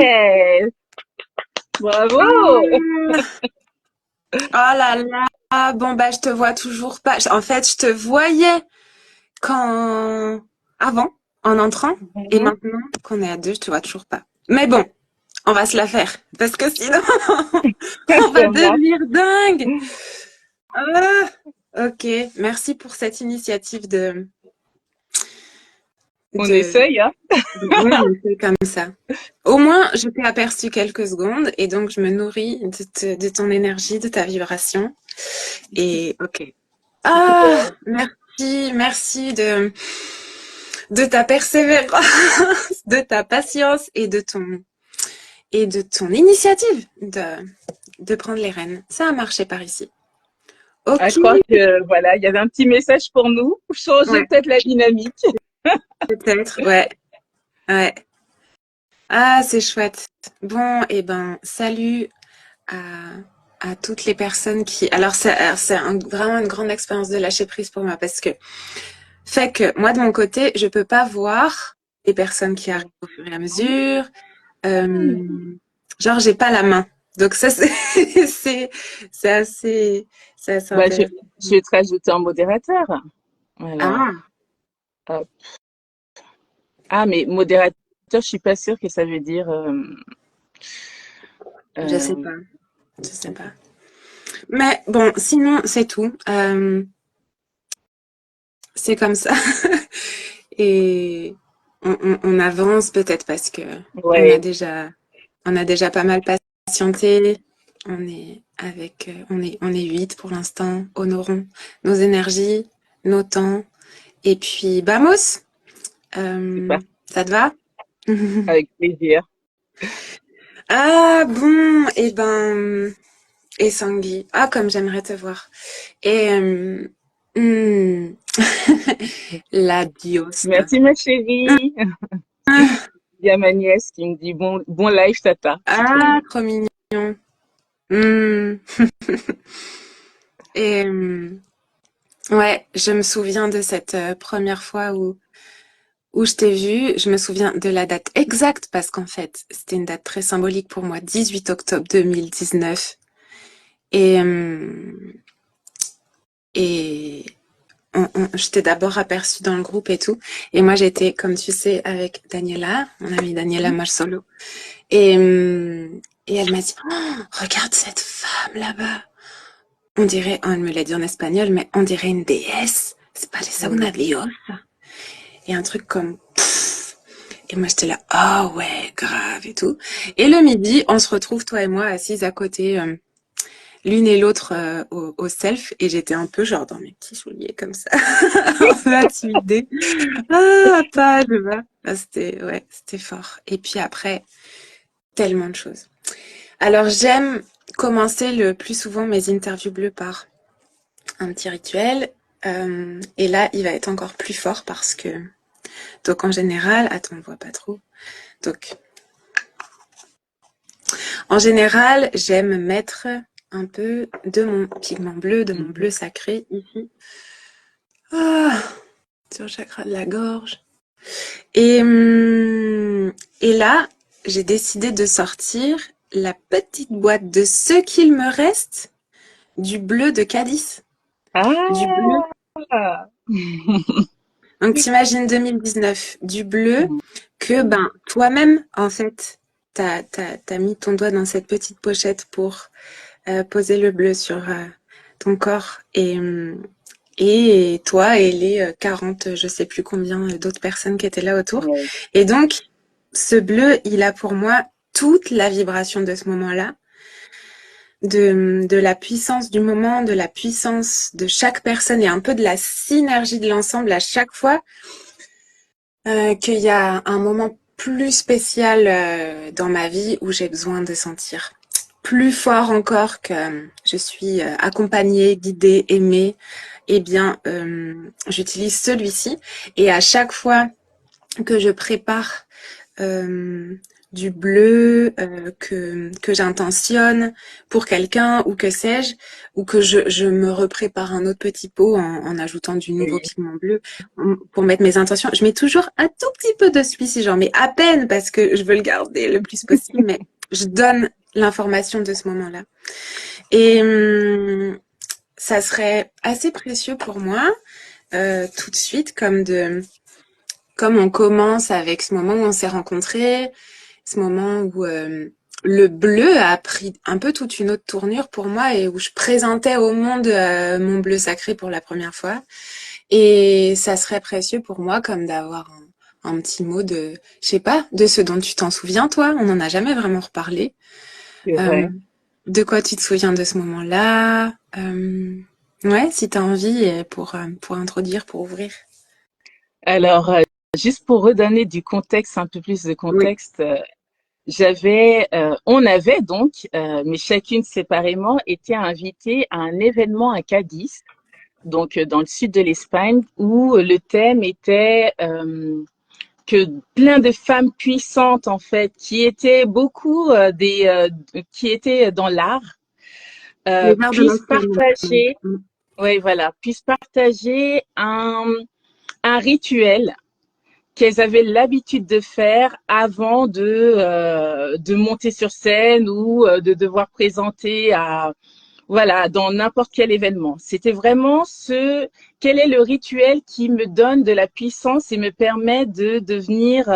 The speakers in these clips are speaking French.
Ouais, bravo. Oh là là, bon bah je te vois toujours pas. En fait, je te voyais quand avant, en entrant, et Mhm. maintenant qu'on est à deux, je te vois toujours pas. Mais bon, on va se la faire parce que sinon on va Ça marche. devenir dingue. Ah, ok, merci pour cette initiative On de essaye, hein. ouais, on fait comme ça. Au moins, je t'ai aperçu quelques secondes et donc je me nourris de ton énergie, de ta vibration. Et ok. Ah, Super. merci de ta persévérance, de ta patience et de ton initiative de prendre les rênes. Ça a marché par ici. Ah, Ok, je crois que voilà, il y avait un petit message pour nous, pour changer ouais, peut-être la dynamique. peut-être, ouais, ouais. Ah, c'est chouette. Bon, et ben, salut à, à toutes les personnes qui. Alors, c'est vraiment une grande expérience de lâcher prise pour moi parce que fait que moi de mon côté, je peux pas voir les personnes qui arrivent au fur et à mesure. Euh, genre, j'ai pas la main. Donc ça, c'est c'est c'est assez c'est assez Bah, intéressant. je vais te rajouter en modérateur. Alors, Ah, hop. Ah, mais modérateur, je suis pas sûre que ça veut dire. je sais Euh, pas, je sais pas. Mais bon, sinon c'est tout. C'est comme ça. Et on avance peut-être parce que on a ouais, déjà on a déjà pas mal patienté. On est 8 pour l'instant. Honorons nos énergies, nos temps. Et puis, vamos! c'est pas Ça te va? avec plaisir. Ah bon, et Sangui. Ah, comme j'aimerais te voir. Et hmm, la dioste. Merci ma chérie. Il y a ma nièce qui me dit bon live tata. Je suis trop Ah, émue. trop mignon. Hmm. Et ouais, je me souviens de cette première fois où je t'ai vue. Je me souviens de la date exacte parce qu'en fait, c'était une date très symbolique pour moi, 18 octobre 2019. Et, et je t'ai d'abord aperçue dans le groupe et tout. Et moi, j'étais, comme tu sais, avec Daniela, mon amie Daniela Marsolo. Et elle m'a dit, oh, regarde cette femme là-bas. On dirait, elle me l'a dit en espagnol, mais on dirait une déesse. C'est pas les Oui. una Dios. Et un truc comme, pff. Et moi, j'étais là, ah oh, ouais, grave et tout. Et le midi, on se retrouve, toi et moi, assises à côté, l'une et l'autre au self. Et j'étais un peu genre dans mes petits souliers comme ça, un peu intimidée. Ah, pas, je vois. Ah, c'était, ouais, c'était fort. Et puis après, tellement de choses. Alors, j'aime commencer le plus souvent mes interviews bleues par un petit rituel. Et là, il va être encore plus fort parce que, donc en général, attends, on voit pas trop. Donc, en général, j'aime mettre un peu de mon pigment bleu, de mon bleu sacré ici, ah, sur le chakra de la gorge. Et là, j'ai décidé de sortir la petite boîte de ce qu'il me reste du bleu de Cadiz. Du bleu. Ah, Donc, t'imagines 2019, du bleu que, ben, toi-même, en fait, t'as mis ton doigt dans cette petite pochette pour poser le bleu sur ton corps et toi et les 40, je sais plus combien d'autres personnes qui étaient là autour. ouais. Et donc, ce bleu, il a pour moi toute la vibration de ce moment-là, de la puissance du moment, de la puissance de chaque personne et un peu de la synergie de l'ensemble à chaque fois qu'il y a un moment plus spécial dans ma vie où j'ai besoin de sentir plus fort encore que je suis accompagnée, guidée, aimée, eh bien, j'utilise celui-ci. Et à chaque fois que je prépare euh, du bleu que j'intentionne pour quelqu'un ou que sais-je, ou que je me reprépare un autre petit pot en ajoutant du nouveau Oui, pigment bleu pour mettre mes intentions. Je mets toujours un tout petit peu de celui-ci, j'en mets à peine parce que je veux le garder le plus possible, mais je donne l'information de ce moment-là. Et ça serait assez précieux pour moi tout de suite, comme on commence avec ce moment où on s'est rencontrés, ce moment où le bleu a pris un peu toute une autre tournure pour moi et où je présentais au monde mon bleu sacré pour la première fois. Et ça serait précieux pour moi comme d'avoir un petit mot de, je sais pas, de ce dont tu t'en souviens, toi. On n'en a jamais vraiment reparlé. c'est Euh, vrai. de quoi tu te souviens de ce moment-là? Ouais, si tu as envie pour introduire, pour ouvrir. Alors, juste pour redonner du contexte, un peu plus de Oui. contexte, on avait donc, mais chacune séparément, été invitées à un événement à Cadiz, donc dans le sud de l'Espagne, où le thème était que plein de femmes puissantes en fait, qui étaient beaucoup qui étaient dans l'art, Les arts de puissent l'enseignement. partager, ouais voilà, puissent partager un rituel qu'elles avaient l'habitude de faire avant de monter sur scène ou de devoir présenter voilà, dans n'importe quel événement. C'était vraiment quel est le rituel qui me donne de la puissance et me permet de devenir,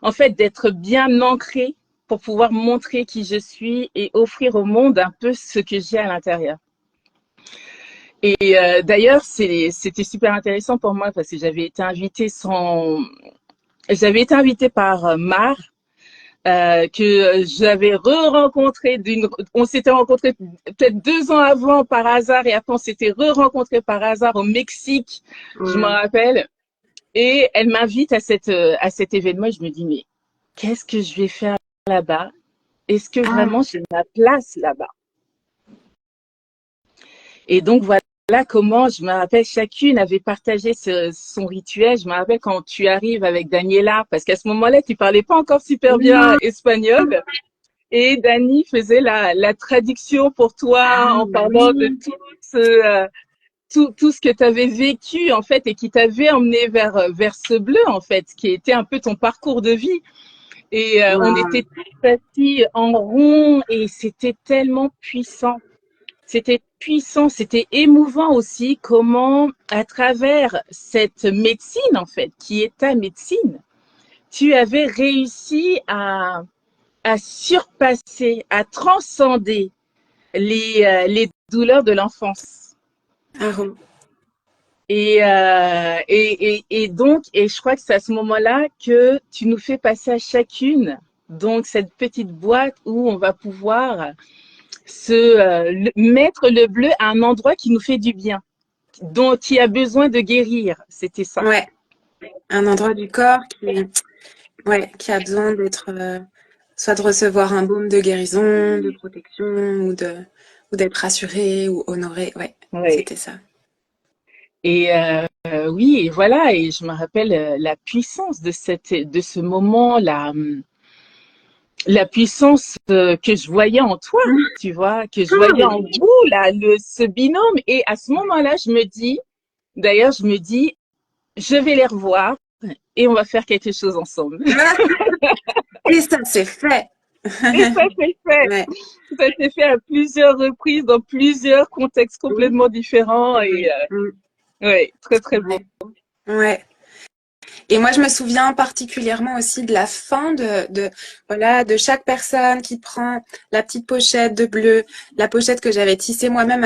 en fait, d'être bien ancrée pour pouvoir montrer qui je suis et offrir au monde un peu ce que j'ai à l'intérieur. Et d'ailleurs, c'était super intéressant pour moi parce que j'avais été invitée par Mar, que j'avais re-rencontré on s'était rencontrés peut-être 2 ans avant par hasard et après on s'était re-rencontrés par hasard au Mexique, je me Ouais. rappelle. Et elle m'invite à cet événement et je me dis, mais qu'est-ce que je vais faire là-bas? Est-ce que Ah, vraiment j'ai ma place là-bas? Et donc voilà comment, je me rappelle, chacune avait partagé son rituel. Je me rappelle quand tu arrives avec Daniela, parce qu'à ce moment-là, tu parlais pas encore super bien non. espagnol. Et Dani faisait la traduction pour toi Ah en parlant de oui. tout ce que tu avais vécu en fait et qui t'avait emmené vers ce bleu en fait, qui était un peu ton parcours de vie. Et on Waouh. était tous assis en rond et c'était tellement puissant. C'était puissant, c'était émouvant aussi comment, à travers cette médecine en fait, qui est ta médecine, tu avais réussi à surpasser, à transcender les douleurs de l'enfance. Ah, Et donc, et je crois que c'est à ce moment-là que tu nous fais passer à chacune, donc cette petite boîte où on va pouvoir mettre le bleu à un endroit qui nous fait du bien, dont qui a besoin de guérir. C'était ça. ouais. Un endroit du corps ouais, qui a besoin d'être, soit de recevoir un baume de guérison, de protection, ou d'être rassuré ou honoré. Ouais, Oui. c'était ça. Et oui, et voilà. Et je me rappelle la puissance de ce moment, la puissance que je voyais en toi, tu vois, que je voyais en vous, là, ce binôme. Et à ce moment-là, d'ailleurs, je me dis, je vais les revoir et on va faire quelque chose ensemble. Et ça, c'est fait. Et ça s'est fait. Ouais. Ça s'est fait à plusieurs reprises, dans plusieurs contextes Oui. complètement différents. Et Mm. ouais, très, très beau. Ouais. Ouais. Et moi, je me souviens particulièrement aussi de la fin voilà, de chaque personne qui prend la petite pochette de bleu, la pochette que j'avais tissée moi-même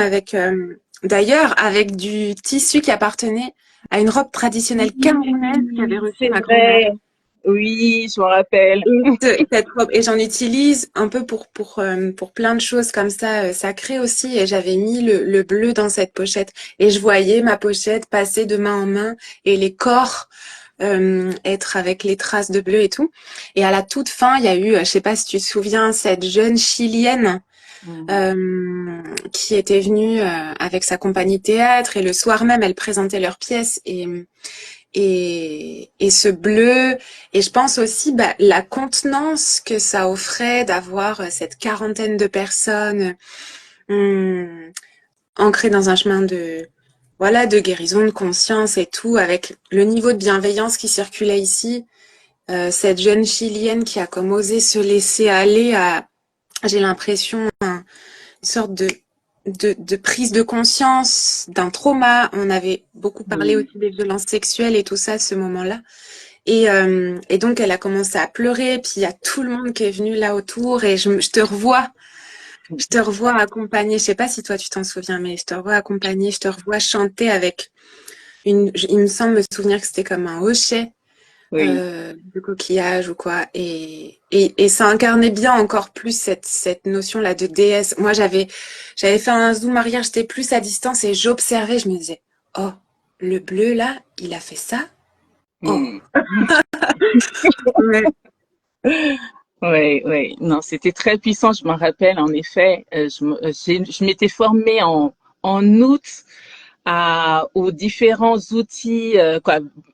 d'ailleurs, avec du tissu qui appartenait à une robe traditionnelle camerounaise qu'avait Oui, reçue c'est ma grand-mère. vrai. Oui, je me rappelle. Cette robe, et j'en utilise un peu pour plein de choses comme ça, sacrées aussi. Et j'avais mis le bleu dans cette pochette. Et je voyais ma pochette passer de main en main et les corps être avec les traces de bleu et tout. Et à la toute fin, il y a eu, je sais pas si tu te souviens, cette jeune Chilienne Mhm. qui était venue avec sa compagnie théâtre. Et le soir même, elle présentait leurs pièces. et ce bleu. Et je pense aussi la contenance que ça offrait d'avoir cette quarantaine de personnes hum, ancrées dans un chemin de voilà de guérison, de conscience et tout, avec le niveau de bienveillance qui circulait ici. Cette jeune Chilienne qui a comme osé se laisser aller à, j'ai l'impression, une sorte de prise de conscience d'un trauma. On avait beaucoup parlé Oui. aussi des violences sexuelles et tout ça à ce moment-là. Et donc, elle a commencé à pleurer, puis il y a tout le monde qui est venu là autour, et je te revois accompagner, je sais pas si toi tu t'en souviens, mais je te revois accompagner, je te revois chanter avec il me semble me souvenir que c'était comme un hochet Oui. de coquillage ou quoi. Et ça incarnait bien encore plus cette notion-là de déesse. Moi, j'avais fait un zoom arrière, j'étais plus à distance et j'observais, je me disais, oh, le bleu là, il a fait ça? Oh. Mm. Ouais. Oui, oui. Non, c'était très puissant. Je m'en rappelle, en effet. Je m'étais formée en août aux différents outils,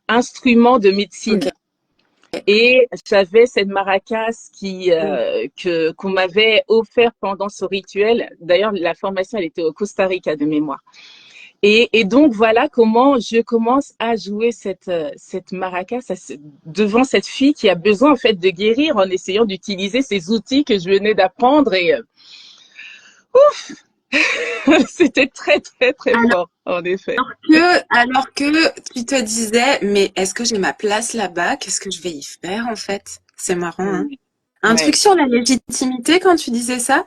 instruments de Ok. médecine. Et j'avais cette maracas Mm. qu'on m'avait offert pendant ce rituel. D'ailleurs, la formation, elle était au Costa Rica de mémoire. Et donc voilà comment je commence à jouer cette maracas devant cette fille qui a besoin en fait de guérir en essayant d'utiliser ces outils que je venais d'apprendre et c'était très très très Alors fort en effet. alors que tu te disais, mais est-ce que j'ai ma place là-bas? Qu'est-ce que je vais y faire en fait? C'est marrant, hein? Oui, Un truc ouais. sur la légitimité quand tu disais ça?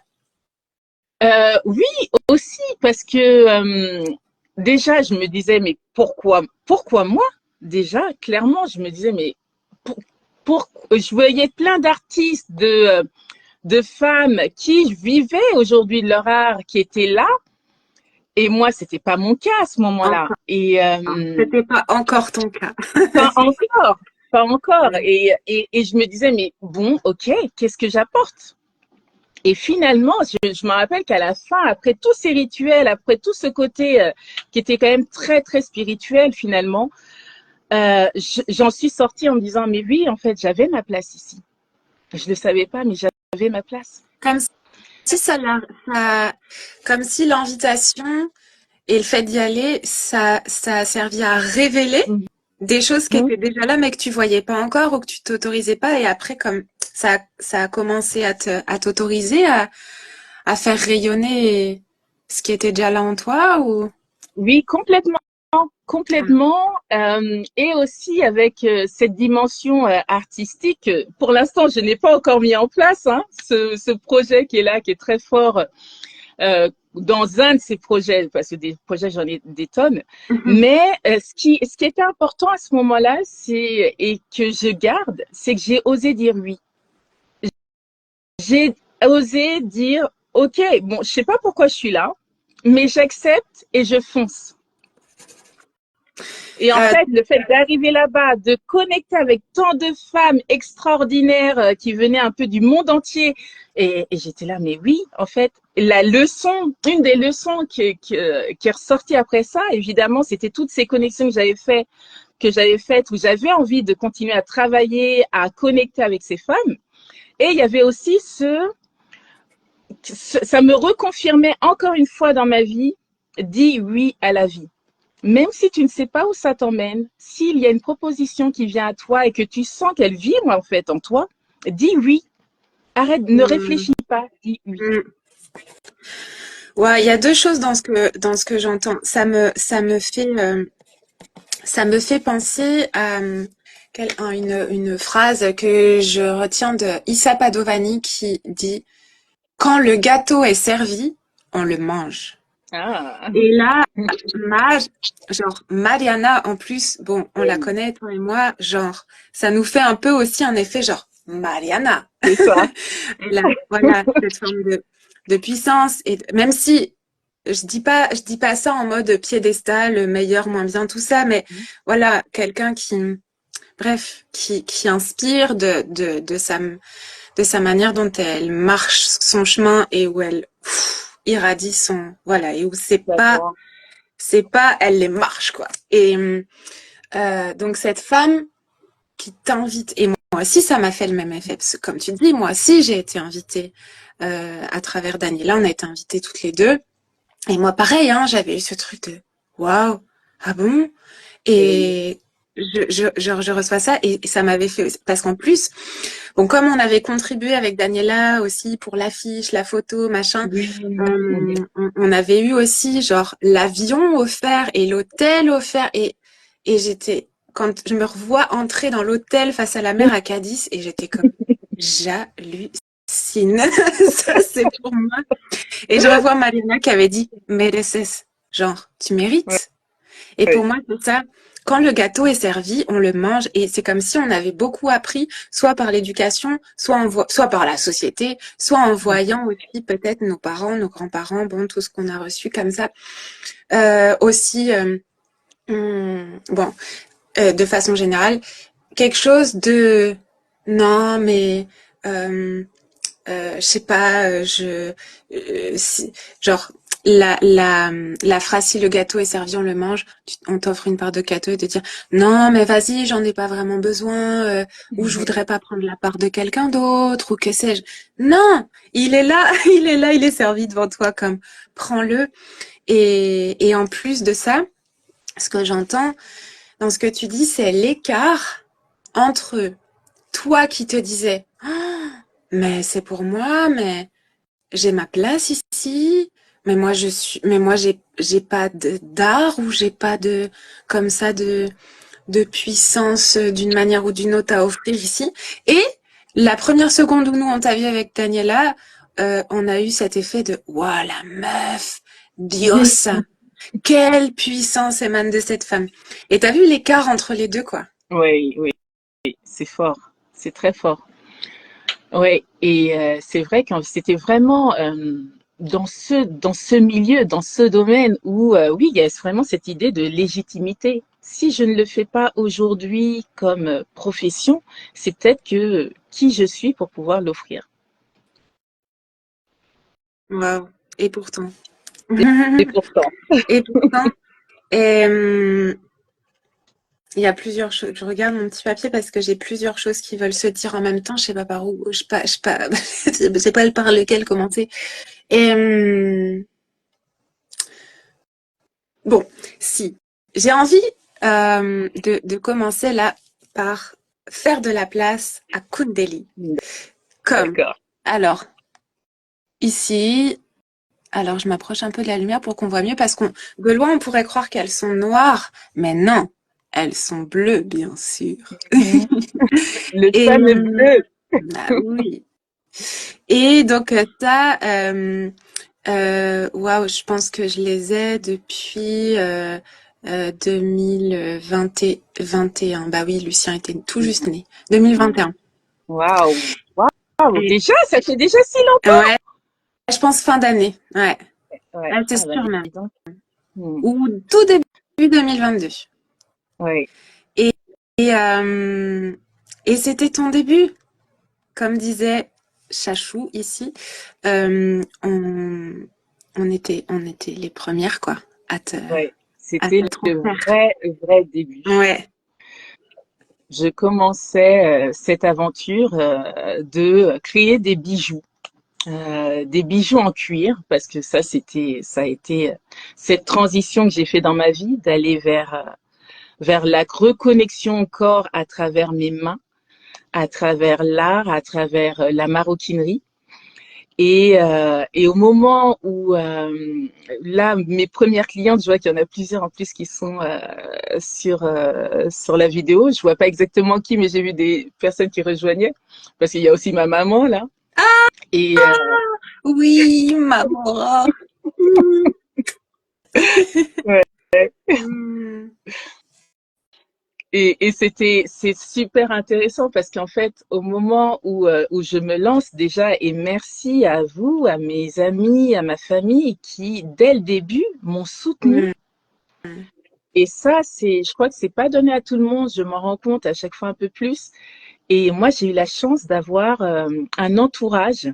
Oui aussi parce que déjà je me disais mais pourquoi moi déjà clairement je me disais mais pour, je voyais plein d'artistes de femmes qui vivaient aujourd'hui de leur art, qui étaient là. Et moi, c'était pas mon cas à ce moment-là. Encore, Et c'était pas encore ton cas. pas encore, pas encore. Ouais. Et je me disais, mais bon, ok, qu'est-ce que j'apporte? Et finalement, je me rappelle qu'à la fin, après tous ces rituels, après tout ce côté qui était quand même très, très spirituel finalement, j'en suis sortie en me disant, mais oui, en fait, j'avais ma place ici. Je ne le savais pas, mais j'avais ma place. Comme si comme si l'invitation et le fait d'y aller, ça a servi à révéler Mhm. des choses qui étaient déjà là, mais que tu voyais pas encore ou que tu t'autorisais pas. Et après, comme ça a commencé à t'autoriser à faire rayonner ce qui était déjà là en toi ou... Oui, complètement. Complètement, et aussi avec cette dimension artistique. Pour l'instant, je n'ai pas encore mis en place ce projet qui est là, qui est très fort dans un de ces projets, parce que des projets, j'en ai des tonnes. Mais ce qui était important à ce moment-là, et que je garde, c'est que j'ai osé dire oui. J'ai osé dire, OK, bon, je sais pas pourquoi je suis là, mais j'accepte et je fonce. Et en Euh, fait, le fait d'arriver là-bas, de connecter avec tant de femmes extraordinaires qui venaient un peu du monde entier, et j'étais là, mais oui, en fait, la leçon, une des leçons qui est ressortie après ça, évidemment, c'était toutes ces connexions que j'avais faites, où j'avais envie de continuer à travailler, à connecter avec ces femmes. Et il y avait aussi ça me reconfirmait encore une fois dans ma vie, dis oui à la vie. Même si tu ne sais pas où ça t'emmène, s'il y a une proposition qui vient à toi et que tu sens qu'elle vibre en fait en toi, dis oui. Arrête, ne hmm, réfléchis pas, dis oui. hmm. Ouais, il y a deux choses dans ce que j'entends. Ça me fait penser à une phrase que je retiens de Issa Padovani qui dit quand le gâteau est servi, on le mange. Ah, Et là, genre Mariana en plus, bon, on la connaît toi et moi, genre ça nous fait un peu aussi un effet genre Mariana. c'est ça. Elle a, voilà, cette forme de puissance et même si je dis pas ça en mode piédestal, meilleur, moins bien, tout ça, mais voilà, quelqu'un qui, bref, qui inspire de sa manière dont elle marche son chemin et où elle irradie son, voilà, et où D'accord. c'est pas, elle les marche, quoi. Et Donc cette femme qui t'invite, et moi aussi ça m'a fait le même effet, parce que comme tu dis, moi aussi j'ai été invitée à travers Daniela, on a été invitées toutes les deux, et moi pareil, hein, j'avais eu ce truc de waouh, ah bon? Oui, Et je reçois ça et ça m'avait fait, parce qu'en plus, bon, comme on avait contribué avec Daniela aussi pour l'affiche, la photo, machin, oui, on, oui. on avait eu aussi genre l'avion offert et l'hôtel offert et j'étais, quand je me revois entrer dans l'hôtel face à la mer à Cadiz et j'étais comme, j'hallucine, ça c'est pour moi. Et je revois Marina qui avait dit, mereces, genre, tu Ouais, mérites. Et pour ouais. moi, c'est ça. Quand le gâteau est servi, on le mange et c'est comme si on avait beaucoup appris, soit par l'éducation, soit par la société, soit en voyant aussi peut-être nos parents, nos grands-parents, bon, tout ce qu'on a reçu comme ça. Aussi, bon, de façon générale, quelque chose de non, mais je sais pas, genre la phrase si le gâteau est servi, on le mange, on t'offre une part de gâteau et te dire non, mais vas-y, j'en ai pas vraiment besoin, ou je voudrais pas prendre la part de quelqu'un d'autre, ou que sais-je. Non, il est là, il est là, il est servi devant toi comme prends-le. Et en plus de ça, ce que j'entends dans ce que tu dis, c'est l'écart entre toi qui te disais ah, mais c'est pour moi, mais j'ai ma place ici, mais moi j'ai pas d'art ou j'ai pas de comme ça de puissance d'une manière ou d'une autre à offrir ici. Et la première seconde où nous on t'a vu avec Daniela, on a eu cet effet de waouh la meuf, Dios, quelle puissance émane de cette femme. Et t'as vu l'écart entre les deux quoi. Oui, oui, c'est fort, c'est très fort. Oui, et c'est vrai que c'était vraiment dans ce milieu, dans ce domaine où oui, il y a vraiment cette idée de légitimité. Si je ne le fais pas aujourd'hui comme profession, c'est peut-être que qui je suis pour pouvoir l'offrir. Waouh. Et pourtant. Et pourtant. Et pourtant, euh, il y a plusieurs choses. Je regarde mon petit papier parce que j'ai plusieurs choses qui veulent se dire en même temps. Je sais pas par où. Je sais pas, je sais pas par lequel commencer. Et bon, si j'ai envie de commencer là par faire de la place à Kundeli. Comme D'accord. alors ici. Alors je m'approche un peu de la lumière pour qu'on voit mieux parce qu'on de loin on pourrait croire qu'elles sont noires, mais non, elles sont bleues bien sûr. Mhm. Le Et fameux bleu. bah oui. Et donc waouh, je pense que je les ai depuis 2021. Bah oui, Lucien était tout juste né. 2021. Waouh, waouh, Et déjà, ça fait déjà si longtemps. ouais, je pense fin d'année. Ouais, Ouais, ah, c'est ah bah sûr dis même. donc. Hmm. Ou tout début 2022. Ouais, Et, et, euh, et c'était ton début, comme disait Chachou ici. On était les premières, quoi, ouais. à C'était te le transmettre. vrai début. Ouais. Je commençais cette aventure de créer des bijoux en cuir, parce que ça a été cette transition que j'ai fait dans ma vie d'aller vers la reconnexion au corps à travers mes mains, à travers l'art, à travers la maroquinerie. Et au moment où là, mes premières clientes, je vois qu'il y en a plusieurs en plus qui sont sur la vidéo. Je vois pas exactement qui, mais j'ai vu des personnes qui rejoignaient parce qu'il y a aussi ma maman là. Et Oui, maman. Mm. ouais. Mm. Et c'est super intéressant parce qu'en fait, au moment où je me lance déjà, et merci à vous, à mes amis, à ma famille qui, dès le début, m'ont soutenue. Mm. Et ça, je crois que c'est pas donné à tout le monde. Je m'en rends compte à chaque fois un peu plus. Et moi, j'ai eu la chance d'avoir un entourage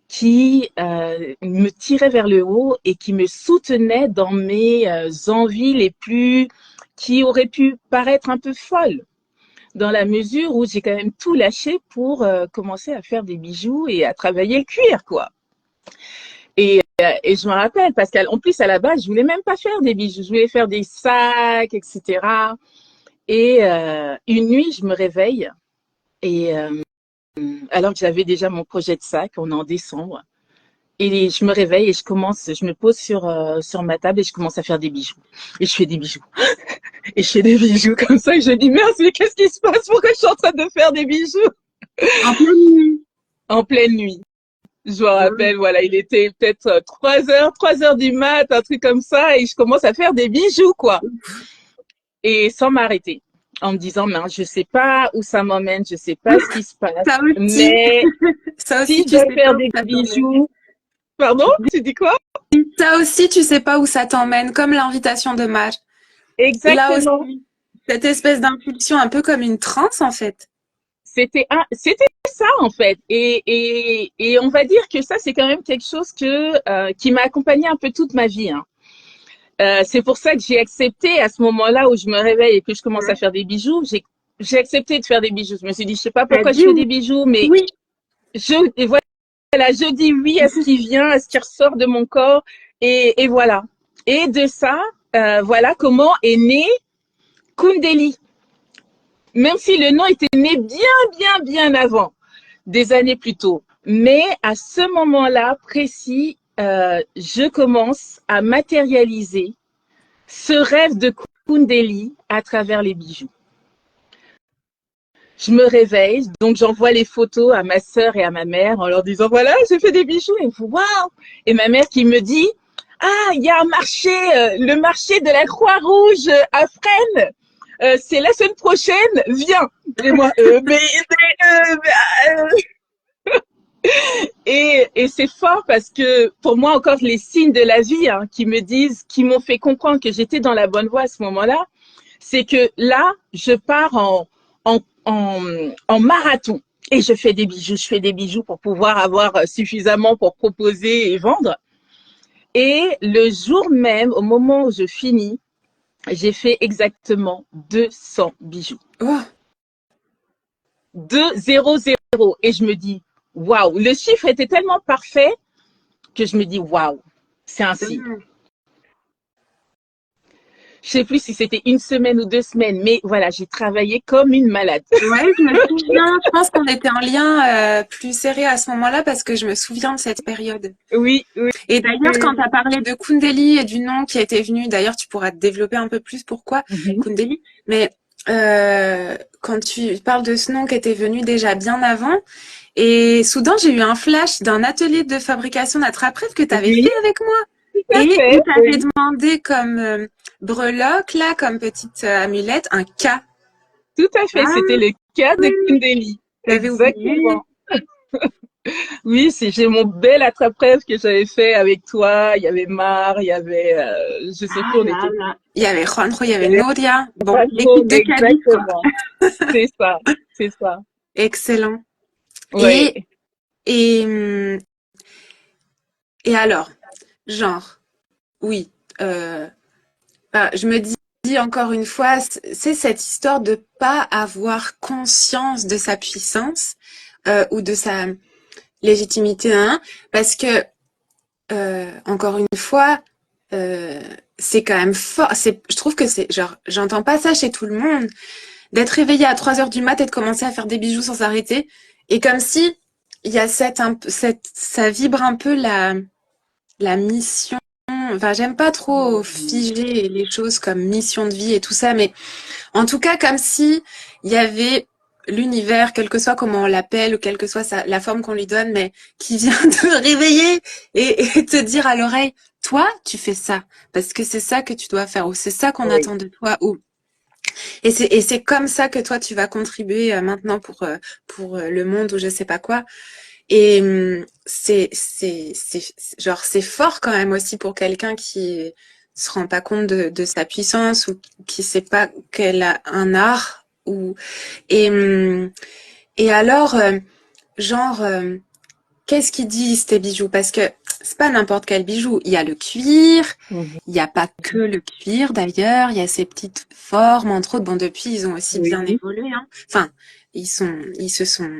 qui me tirait vers le haut et qui me soutenait dans mes envies qui auraient pu paraître un peu folles, dans la mesure où j'ai quand même tout lâché pour commencer à faire des bijoux et à travailler le cuir, quoi. Et je me rappelle, parce qu'en plus, à la base, je voulais même pas faire des bijoux, je voulais faire des sacs, etc. Et une nuit, je me réveille, et alors que j'avais déjà mon projet de sac, on est en décembre, et je me réveille et je me pose sur ma table et je commence à faire des bijoux. Et je fais des bijoux. Et je fais des bijoux comme ça, et je dis, merde, mais qu'est-ce qui se passe? Pourquoi je suis en train de faire des bijoux? En pleine nuit. En pleine nuit. Je me Ouais. rappelle, voilà, il était peut-être 3 heures du mat, un truc comme ça, et je commence à faire des bijoux, quoi. Et sans m'arrêter. En me disant, mais je sais pas où ça m'emmène, je sais pas ce qui se passe, Ça aussi, mais ça aussi, si je tu dois sais pas faire où des ça t'emmène. bijoux, pardon, tu dis quoi? Ça aussi, tu sais pas où ça t'emmène, comme l'invitation de Maj. Là Exactement. aussi, cette espèce d'impulsion, un peu comme une transe, en fait. C'était ça en fait, et on va dire que ça c'est quand même quelque chose qui m'a accompagné un peu toute ma vie, hein. C'est pour ça que j'ai accepté à ce moment-là où je me réveille et que je commence à Ouais. faire des bijoux, j'ai accepté de faire des bijoux. Je me suis dit, je sais pas T'as pourquoi je dit fais des bijoux, mais oui. et voilà, je dis oui à ce qui vient, à ce qui ressort de mon corps, et voilà. Et de ça, voilà comment est né Kundeli. Même si le nom était né bien avant, des années plus tôt. Mais à ce moment-là précis, je commence à matérialiser ce rêve de Kundeli à travers les bijoux. Je me réveille, donc j'envoie les photos à ma sœur et à ma mère en leur disant voilà, j'ai fait des bijoux. Et waouh! Et ma mère qui me dit ah, il y a un marché, le marché de la Croix-Rouge à Fresnes. C'est la semaine prochaine, viens. Et moi, et c'est fort parce que pour moi encore les signes de la vie, hein, qui m'ont fait comprendre que j'étais dans la bonne voie à ce moment-là, c'est que là, je pars en marathon et je fais des bijoux. Je fais des bijoux pour pouvoir avoir suffisamment pour proposer et vendre. Et le jour même, au moment où je finis, j'ai fait exactement 200 bijoux. Oh. 200. Et je me dis, waouh, le chiffre était tellement parfait que je me dis, waouh, c'est un signe. Mhm. Je sais plus si c'était une semaine ou 2 semaines, mais voilà, j'ai travaillé comme une malade. Ouais, je me souviens. Je pense qu'on était en lien plus serré à ce moment-là parce que je me souviens de cette période. Oui, oui, Et d'ailleurs, quand oui. tu as parlé de Kundeli et du nom qui était venu, d'ailleurs, tu pourras te développer un peu plus pourquoi Mhm. Kundeli. Mais quand tu parles de ce nom qui était venu déjà bien avant, et soudain, j'ai eu un flash d'un atelier de fabrication d'attrape-rêve que tu avais Oui, fait avec moi. tout à Et fait. il t'avait Oui, demandé comme breloque, là, comme petite amulette, un K. tout à fait. C'était Ah le cas de oui, Kundeli. j'avais oublié. Exactement. Oui, j'ai mon bel attrape-rêve que j'avais fait avec toi. Il y avait Mar, il y avait, je sais Ah plus, on là était, là. Il y avait Juanjo, il y il y avait avait Noria. Bon, Juanjo, l'équipe de Cadiz, quoi. exactement. C'est ça, c'est ça. Excellent. Oui. Et, et, et alors, genre, oui, je me dis encore une fois, c'est cette histoire de pas avoir conscience de sa puissance ou de sa légitimité, hein, parce que encore une fois, euh, c'est quand même fort. Je trouve que c'est genre, j'entends pas ça chez tout le monde, d'être réveillé à 3 heures du mat et de commencer à faire des bijoux sans s'arrêter, et comme si il y a ça vibre un peu la mission. Enfin, j'aime pas trop figer les choses comme mission de vie et tout ça, mais en tout cas, comme si il y avait l'univers, quel que soit comment on l'appelle, ou quelle que soit la forme qu'on lui donne, mais qui vient te réveiller et te dire à l'oreille, toi, tu fais ça, parce que c'est ça que tu dois faire, ou c'est ça qu'on Oui. attend de toi, ou et c'est comme ça que toi tu vas contribuer maintenant pour le monde ou je sais pas quoi. Et genre c'est fort quand même aussi pour quelqu'un qui se rend pas compte de sa puissance ou qui sait pas qu'elle a un art ou et hum, et alors genre qu'est-ce qu'ils disent tes bijoux? Parce que c'est pas n'importe quel bijou. Il y a le cuir, Mhm. il n'y a pas que le cuir d'ailleurs, il y a ces petites formes, entre autres. Bon, depuis, ils ont aussi bien Oui. évolué, hein. Enfin, ils se sont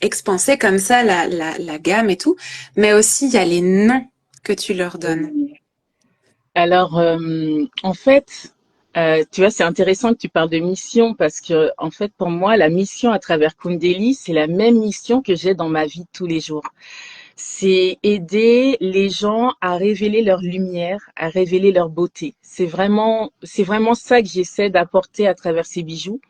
expansés comme ça, la gamme et tout. Mais aussi, il y a les noms que tu leur donnes. Oui. Alors, en fait, tu vois, c'est intéressant que tu parles de mission parce que, en fait, pour moi, la mission à travers Kundeli, c'est la même mission que j'ai dans ma vie de tous les jours. C'est aider les gens à révéler leur lumière, à révéler leur beauté. C'est vraiment ça que j'essaie d'apporter à travers ces bijoux.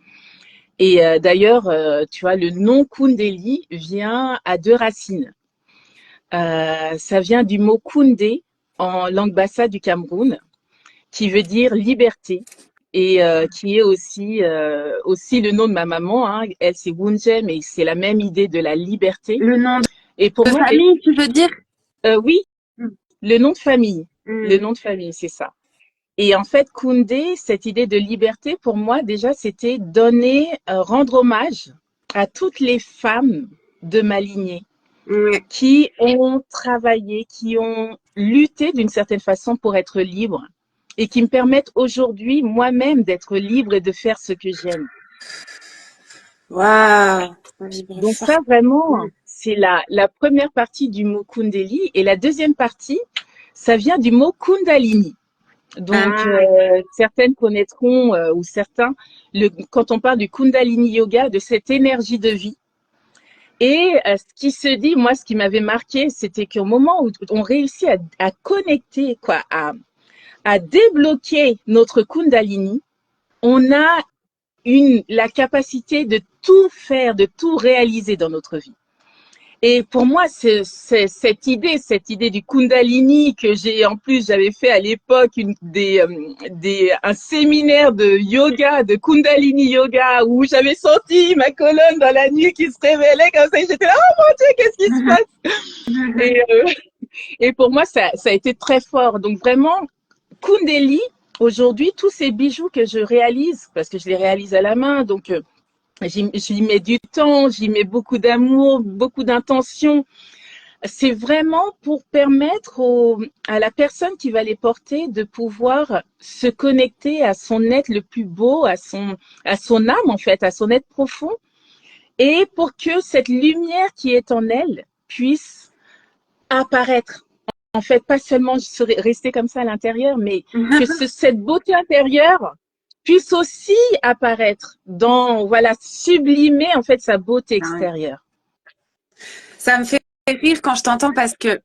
Et d'ailleurs, tu vois, le nom Kundeli vient à deux racines. Ça vient du mot Koundé en langue bassa du Cameroun, qui veut dire liberté et qui est aussi le nom de ma maman. Hein. Elle, c'est Wunje, mais c'est la même idée de la liberté. Le nom Et pour de moi, famille, tu veux dire? oui, Mm. le nom de famille. Le Mm. nom de famille, c'est ça. Et en fait, Koundé, cette idée de liberté, pour moi, déjà, c'était donner, rendre hommage à toutes les femmes de ma lignée Ouais. qui ont travaillé, qui ont lutté d'une certaine façon pour être libres et qui me permettent aujourd'hui moi-même d'être libre et de faire ce que j'aime. Waouh, ça vibre Donc fort. ça, Mm. vraiment, c'est la première partie du mot Kundeli. Et la deuxième partie, ça vient du mot Kundalini. Donc, Ah, certaines connaîtront, ou certains, quand on parle du Kundalini Yoga, de cette énergie de vie. Et ce qui se dit, moi, ce qui m'avait marqué, c'était qu'au moment où on réussit à connecter, quoi, à débloquer notre Kundalini, on a la capacité de tout faire, de tout réaliser dans notre vie. Et pour moi, c'est cette idée du Kundalini que en plus, j'avais fait à l'époque un séminaire de yoga, de Kundalini yoga, où j'avais senti ma colonne dans la nuit qui se révélait comme ça. Et j'étais là, oh mon Dieu, qu'est-ce qui se passe? Et, euh, et pour moi, ça a été très fort. Donc vraiment, Kundali, aujourd'hui, tous ces bijoux que je réalise, parce que je les réalise à la main, donc j'y mets du temps, j'y mets beaucoup d'amour, beaucoup d'intention. C'est vraiment pour permettre à la personne qui va les porter de pouvoir se connecter à son être le plus beau, à son âme en fait, à son être profond, et pour que cette lumière qui est en elle puisse apparaître. En fait, pas seulement rester comme ça à l'intérieur, mais que cette beauté intérieure puisse aussi apparaître voilà, sublimer en fait sa beauté ouais. extérieure. Ça me fait rire quand je t'entends parce que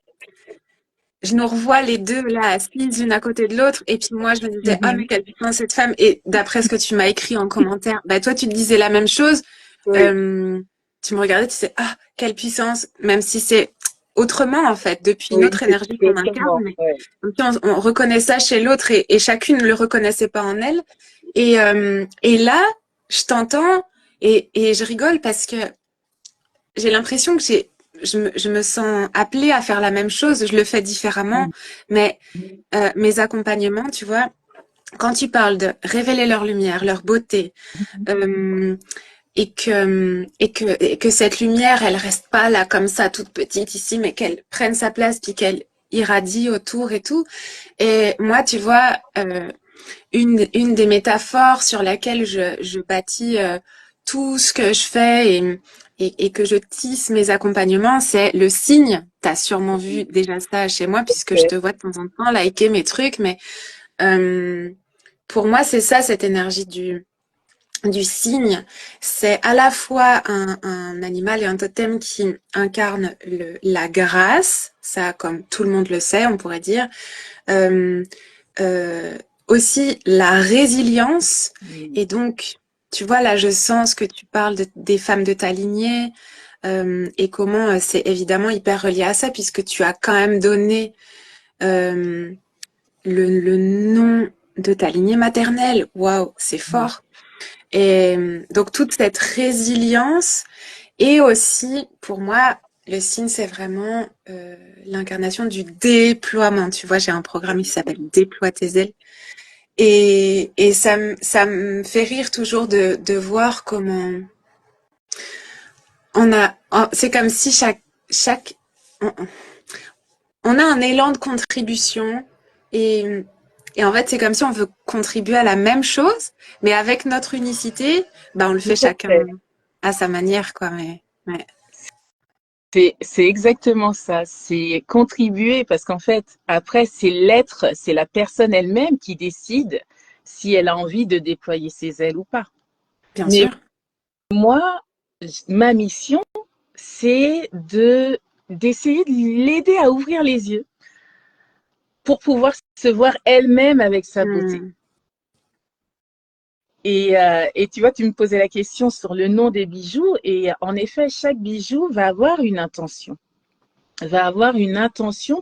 je nous revois les deux là assises l'une à côté de l'autre et puis moi je me disais ah mais Mhm. quelle puissance cette femme et d'après ce que tu m'as écrit en commentaire bah toi tu te disais la même chose. Oui, Euh, tu me regardais tu disais ah quelle puissance même si c'est autrement en fait depuis une oui, autre c'est énergie qu'on incarne autrement. mais Ouais. on reconnaît ça chez l'autre et chacune ne le reconnaissait pas en elle et là je t'entends et je rigole parce que j'ai l'impression que je me sens appelée à faire la même chose. Je le fais différemment, mais mes accompagnements, tu vois, quand tu parles de révéler leur lumière, leur beauté, euh, et que cette lumière, elle reste pas là comme ça, toute petite ici, mais qu'elle prenne sa place, puis qu'elle irradie autour et tout. Et moi, tu vois, une des métaphores sur laquelle je bâtis tout ce que je fais et que je tisse mes accompagnements, c'est le signe. Tu as sûrement vu déjà ça chez moi puisque je te vois de temps en temps liker mes trucs, mais euh, pour moi, c'est ça, cette énergie du cygne. C'est à la fois un animal et un totem qui incarne la grâce, ça comme tout le monde le sait, on pourrait dire. Euh, euh, aussi la résilience. Mm. Et donc, tu vois, là, je sens que tu parles des femmes de ta lignée et comment c'est évidemment hyper relié à ça, puisque tu as quand même donné euh, le nom de ta lignée maternelle. Waouh, c'est fort. Et donc, toute cette résilience et aussi, pour moi, le signe, c'est vraiment l'incarnation du déploiement. Tu vois, j'ai un programme qui s'appelle Déploie tes ailes. Et ça me fait rire toujours de voir comment c'est comme si chaque on, on a un élan de contribution et, et en fait, c'est comme si on veut contribuer à la même chose, mais avec notre unicité, bah, on le Tout fait à chacun fait. à sa manière, quoi. Mais, ouais, C'est exactement ça. C'est contribuer parce qu'en fait, après, c'est l'être, c'est la personne elle-même qui décide si elle a envie de déployer ses ailes ou pas. bien Mais sûr. moi, ma mission, c'est d'essayer de l'aider à ouvrir les yeux pour pouvoir se voir elle-même avec sa beauté. Hmm, Et tu vois, tu me posais la question sur le nom des bijoux, et en effet, chaque bijou va avoir une intention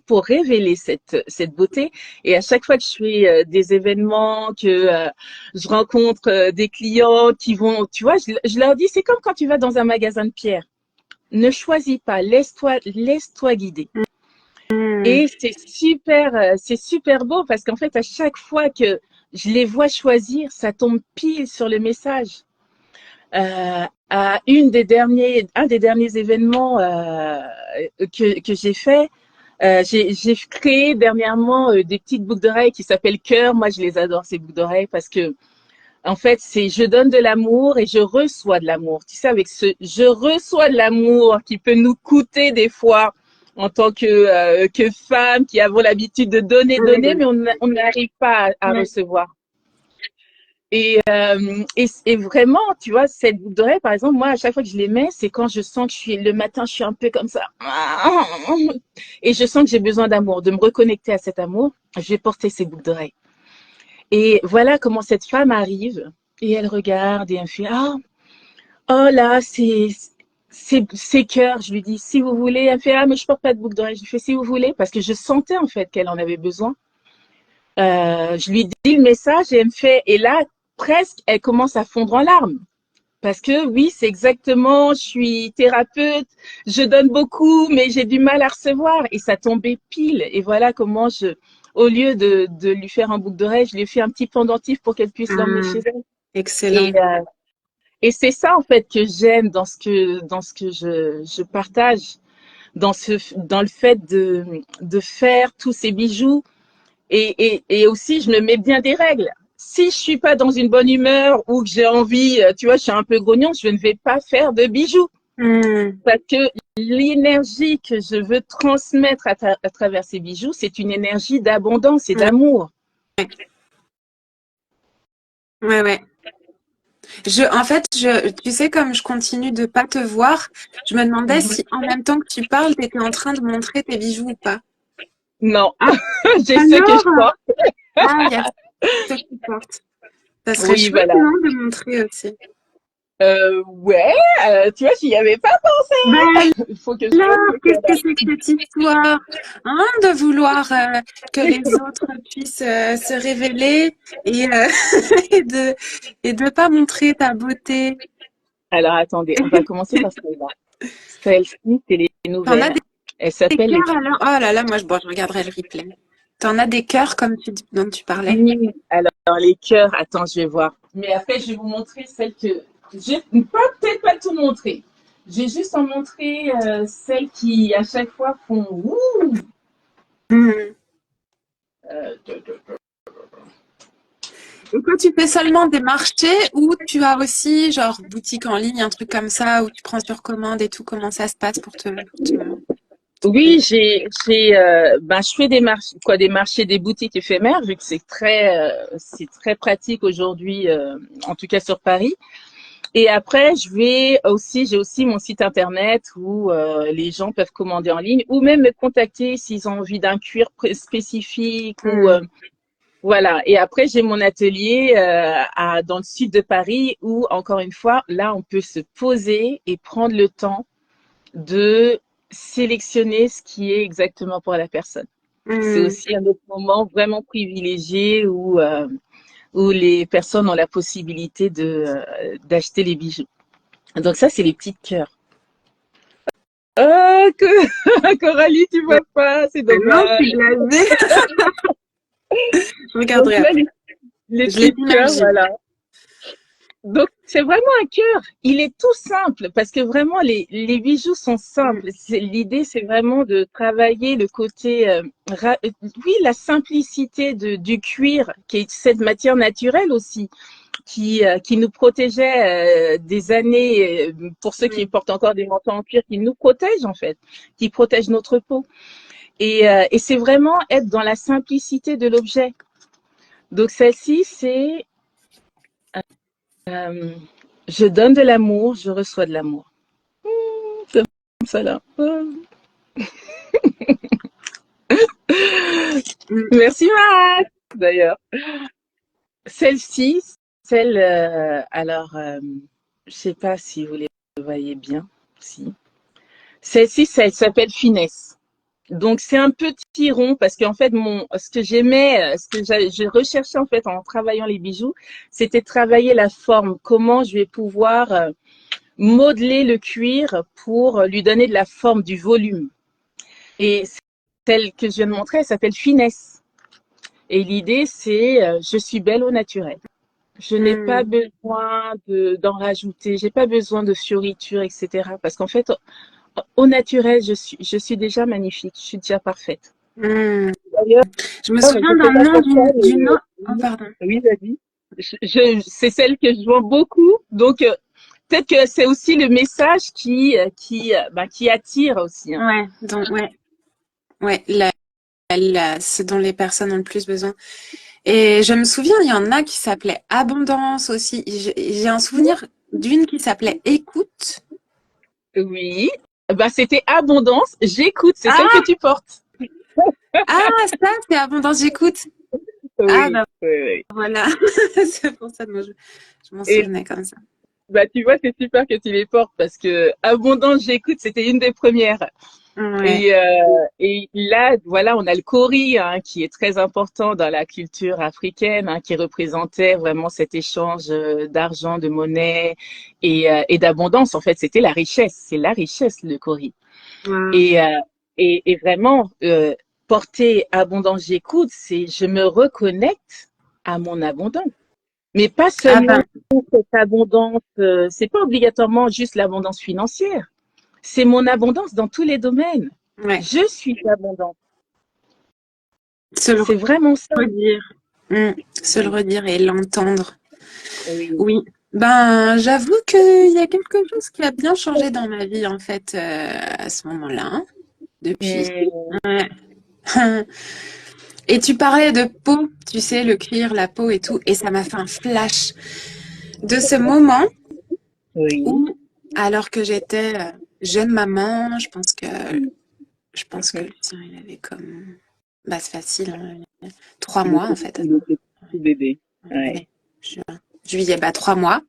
pour révéler cette beauté. Et à chaque fois que je fais des événements, que je rencontre des clients qui vont, tu vois, je leur dis, c'est comme quand tu vas dans un magasin de pierres. Ne choisis pas, laisse-toi guider. hmm, Et c'est super beau parce qu'en fait, à chaque fois que je les vois choisir, ça tombe pile sur le message. À un des derniers événements que j'ai fait, j'ai créé dernièrement des petites boucles d'oreilles qui s'appellent cœur. Moi, je les adore ces boucles d'oreilles parce que en fait, c'est je donne de l'amour et je reçois de l'amour. Tu sais, avec ce je reçois de l'amour qui peut nous coûter des fois en tant que femmes qui avons l'habitude de donner, donner, mais oui, on n'arrive pas à oui, recevoir. Et vraiment, tu vois, cette boucle d'oreille, par exemple, moi, à chaque fois que je les mets, c'est quand je sens que le matin, je suis un peu comme ça. Et je sens que j'ai besoin d'amour, de me reconnecter à cet amour. Je vais porter ces boucles d'oreilles. Et voilà comment cette femme arrive et elle regarde et elle fait, ah, oh là, c'est cœur. Je lui dis, si vous voulez. Elle fait, ah, mais je porte pas de boucle d'oreille. Je lui fais, si vous voulez, parce que je sentais en fait qu'elle en avait besoin. Je lui dis le message et elle me fait, et là, presque, elle commence à fondre en larmes. Parce que oui, c'est exactement, je suis thérapeute, je donne beaucoup, mais j'ai du mal à recevoir. Et ça tombait pile. Et voilà comment au lieu de lui faire un boucle d'oreille, je lui ai fait un petit pendentif pour qu'elle puisse l'emmener chez hmm, elle. Et, excellent. et c'est ça, en fait, que j'aime dans ce que je partage, dans le fait de faire tous ces bijoux. Et aussi, je me mets bien des règles. Si je suis pas dans une bonne humeur ou que j'ai envie, tu vois, je suis un peu grognon, je ne vais pas faire de bijoux. Hmm, Parce que l'énergie que je veux transmettre à travers ces bijoux, c'est une énergie d'abondance et ouais, d'amour. ouais, ouais. En fait, tu sais, comme je continue de pas te voir, je me demandais Mhm. si en même temps que tu parles, tu étais en train de montrer tes bijoux ou pas. Non, Ah, j'ai ce que je alors? porte. Ah, il y a ce que tu portes. Ça serait Oui, chouette, voilà. non, de montrer aussi. Ouais, tu vois, j'y avais pas Ben pensé. Il faut que je alors, mette le qu'est-ce cœur. que c'est que cette histoire, hein, de vouloir que les autres puissent se révéler et, et de et de pas montrer ta beauté. Alors, attendez, on va commencer par celle-là. Celle-ci, c'est les T'en as nouvelles. Elle des s'appelle les cœurs alors? Oh là là, moi je regarderai le replay. T'en as des cœurs comme dont tu parlais? Alors, les cœurs, attends, je vais voir. Mais après, je vais vous montrer celles que. Je ne peux peut-être pas tout montrer. Je vais juste en montrer celles qui, à chaque fois, font ouh. Mhm. Euh, Et toi, tu fais seulement des marchés ou tu as aussi genre boutique en ligne, un truc comme ça où tu prends sur commande et tout? Comment ça se passe pour te Oui, payer? ben, je fais des marchés, des boutiques éphémères, vu que c'est très pratique aujourd'hui, en tout cas sur Paris. Et après, j'ai aussi mon site internet où les gens peuvent commander en ligne ou même me contacter s'ils ont envie d'un cuir spécifique ou Hmm. voilà. Et après, j'ai mon atelier dans le sud de Paris où, encore une fois, là, on peut se poser et prendre le temps de sélectionner ce qui est exactement pour la personne. C'est Hmm. aussi un autre moment vraiment privilégié où les personnes ont la possibilité d'acheter les bijoux. Donc ça, c'est les petites cœurs. Ah, Coralie, tu vois pas, c'est Ah non, je dommage. suis blasée. Je Donc regarderai là, après. les Je les petites cœurs, imagine. voilà. Donc C'est vraiment un cœur. Il est tout simple parce que vraiment les bijoux sont Mm. simples. L'idée, c'est vraiment de travailler le côté, oui, la simplicité du cuir, qui est cette matière naturelle aussi, qui nous protégeait des années, pour ceux qui Mm. portent encore des manteaux en cuir, qui nous protègent en fait, qui protègent notre peau. Et c'est vraiment être dans la simplicité de l'objet. Donc celle-ci, c'est euh, je donne de l'amour, je reçois de l'amour. C'est comme ça là. Mm. Merci Max, d'ailleurs. Celle-ci, je sais pas si vous les voyez bien. Si. Celle-ci, ça elle s'appelle finesse. Donc c'est un petit rond parce qu'en fait ce que j'aimais, je recherchais en fait en travaillant les bijoux, c'était travailler la forme. Comment je vais pouvoir modeler le cuir pour lui donner de la forme, du volume. Et celle que je viens de montrer, elle s'appelle finesse. Et l'idée, c'est je suis belle au naturel. Je n'ai pas Mm. besoin d'en rajouter, j'ai pas besoin de fioritures, etc. Parce qu'en fait, au naturel, je suis déjà magnifique, je suis déjà parfaite. Mm. D'ailleurs, Je me je souviens d'un sais pas nom pourquoi, d'une autre. Oh, pardon. oui, vas-y. C'est celle que je vois beaucoup. Donc, peut-être que c'est aussi le message qui attire aussi. Hein. Ouais, donc, ouais, ce dont les personnes ont le plus besoin. Et je me souviens, il y en a qui s'appelaient Abondance aussi. J'ai un souvenir d'une qui s'appelait Écoute. Oui. Bah, c'était abondance. J'écoute. C'est celle que Ah, tu portes. ah, ça, c'est Abondance, j'écoute. Ah, Oui, bah oui, oui. voilà. C'est pour ça que moi, je m'en Et souvenais comme ça. bah, tu vois, c'est super que tu les portes parce que abondance, j'écoute, c'était une des premières. Ouais. Et là, voilà, on a le kori hein, qui est très important dans la culture africaine, hein, qui représentait vraiment cet échange d'argent, de monnaie et d'abondance. En fait, c'était la richesse. C'est la richesse, le kori. Ouais. Et, euh, et vraiment, porter abondance, j'écoute, c'est je me reconnecte à mon abondance. Mais pas Ah seulement ben, cette abondance, c'est pas obligatoirement juste l'abondance financière. C'est mon abondance dans tous les domaines. ouais. Je suis abondante. Se le C'est vraiment ça. redire. Se le Oui, redire et l'entendre. oui. Oui. Ben, j'avoue qu'il y a quelque chose qui a bien changé dans ma vie, en fait, à ce moment-là, hein, depuis. Mmh, Ouais. Et tu parlais de peau, tu sais, le cuir, la peau et tout, et ça m'a fait un flash de ce moment oui. où, alors que j'étais jeune maman, je pense que le tien, il avait comme, bah c'est facile, hein, 3 mois en fait. Il était tout bébé. Ouais. Mai, juin, juillet, bah 3 mois.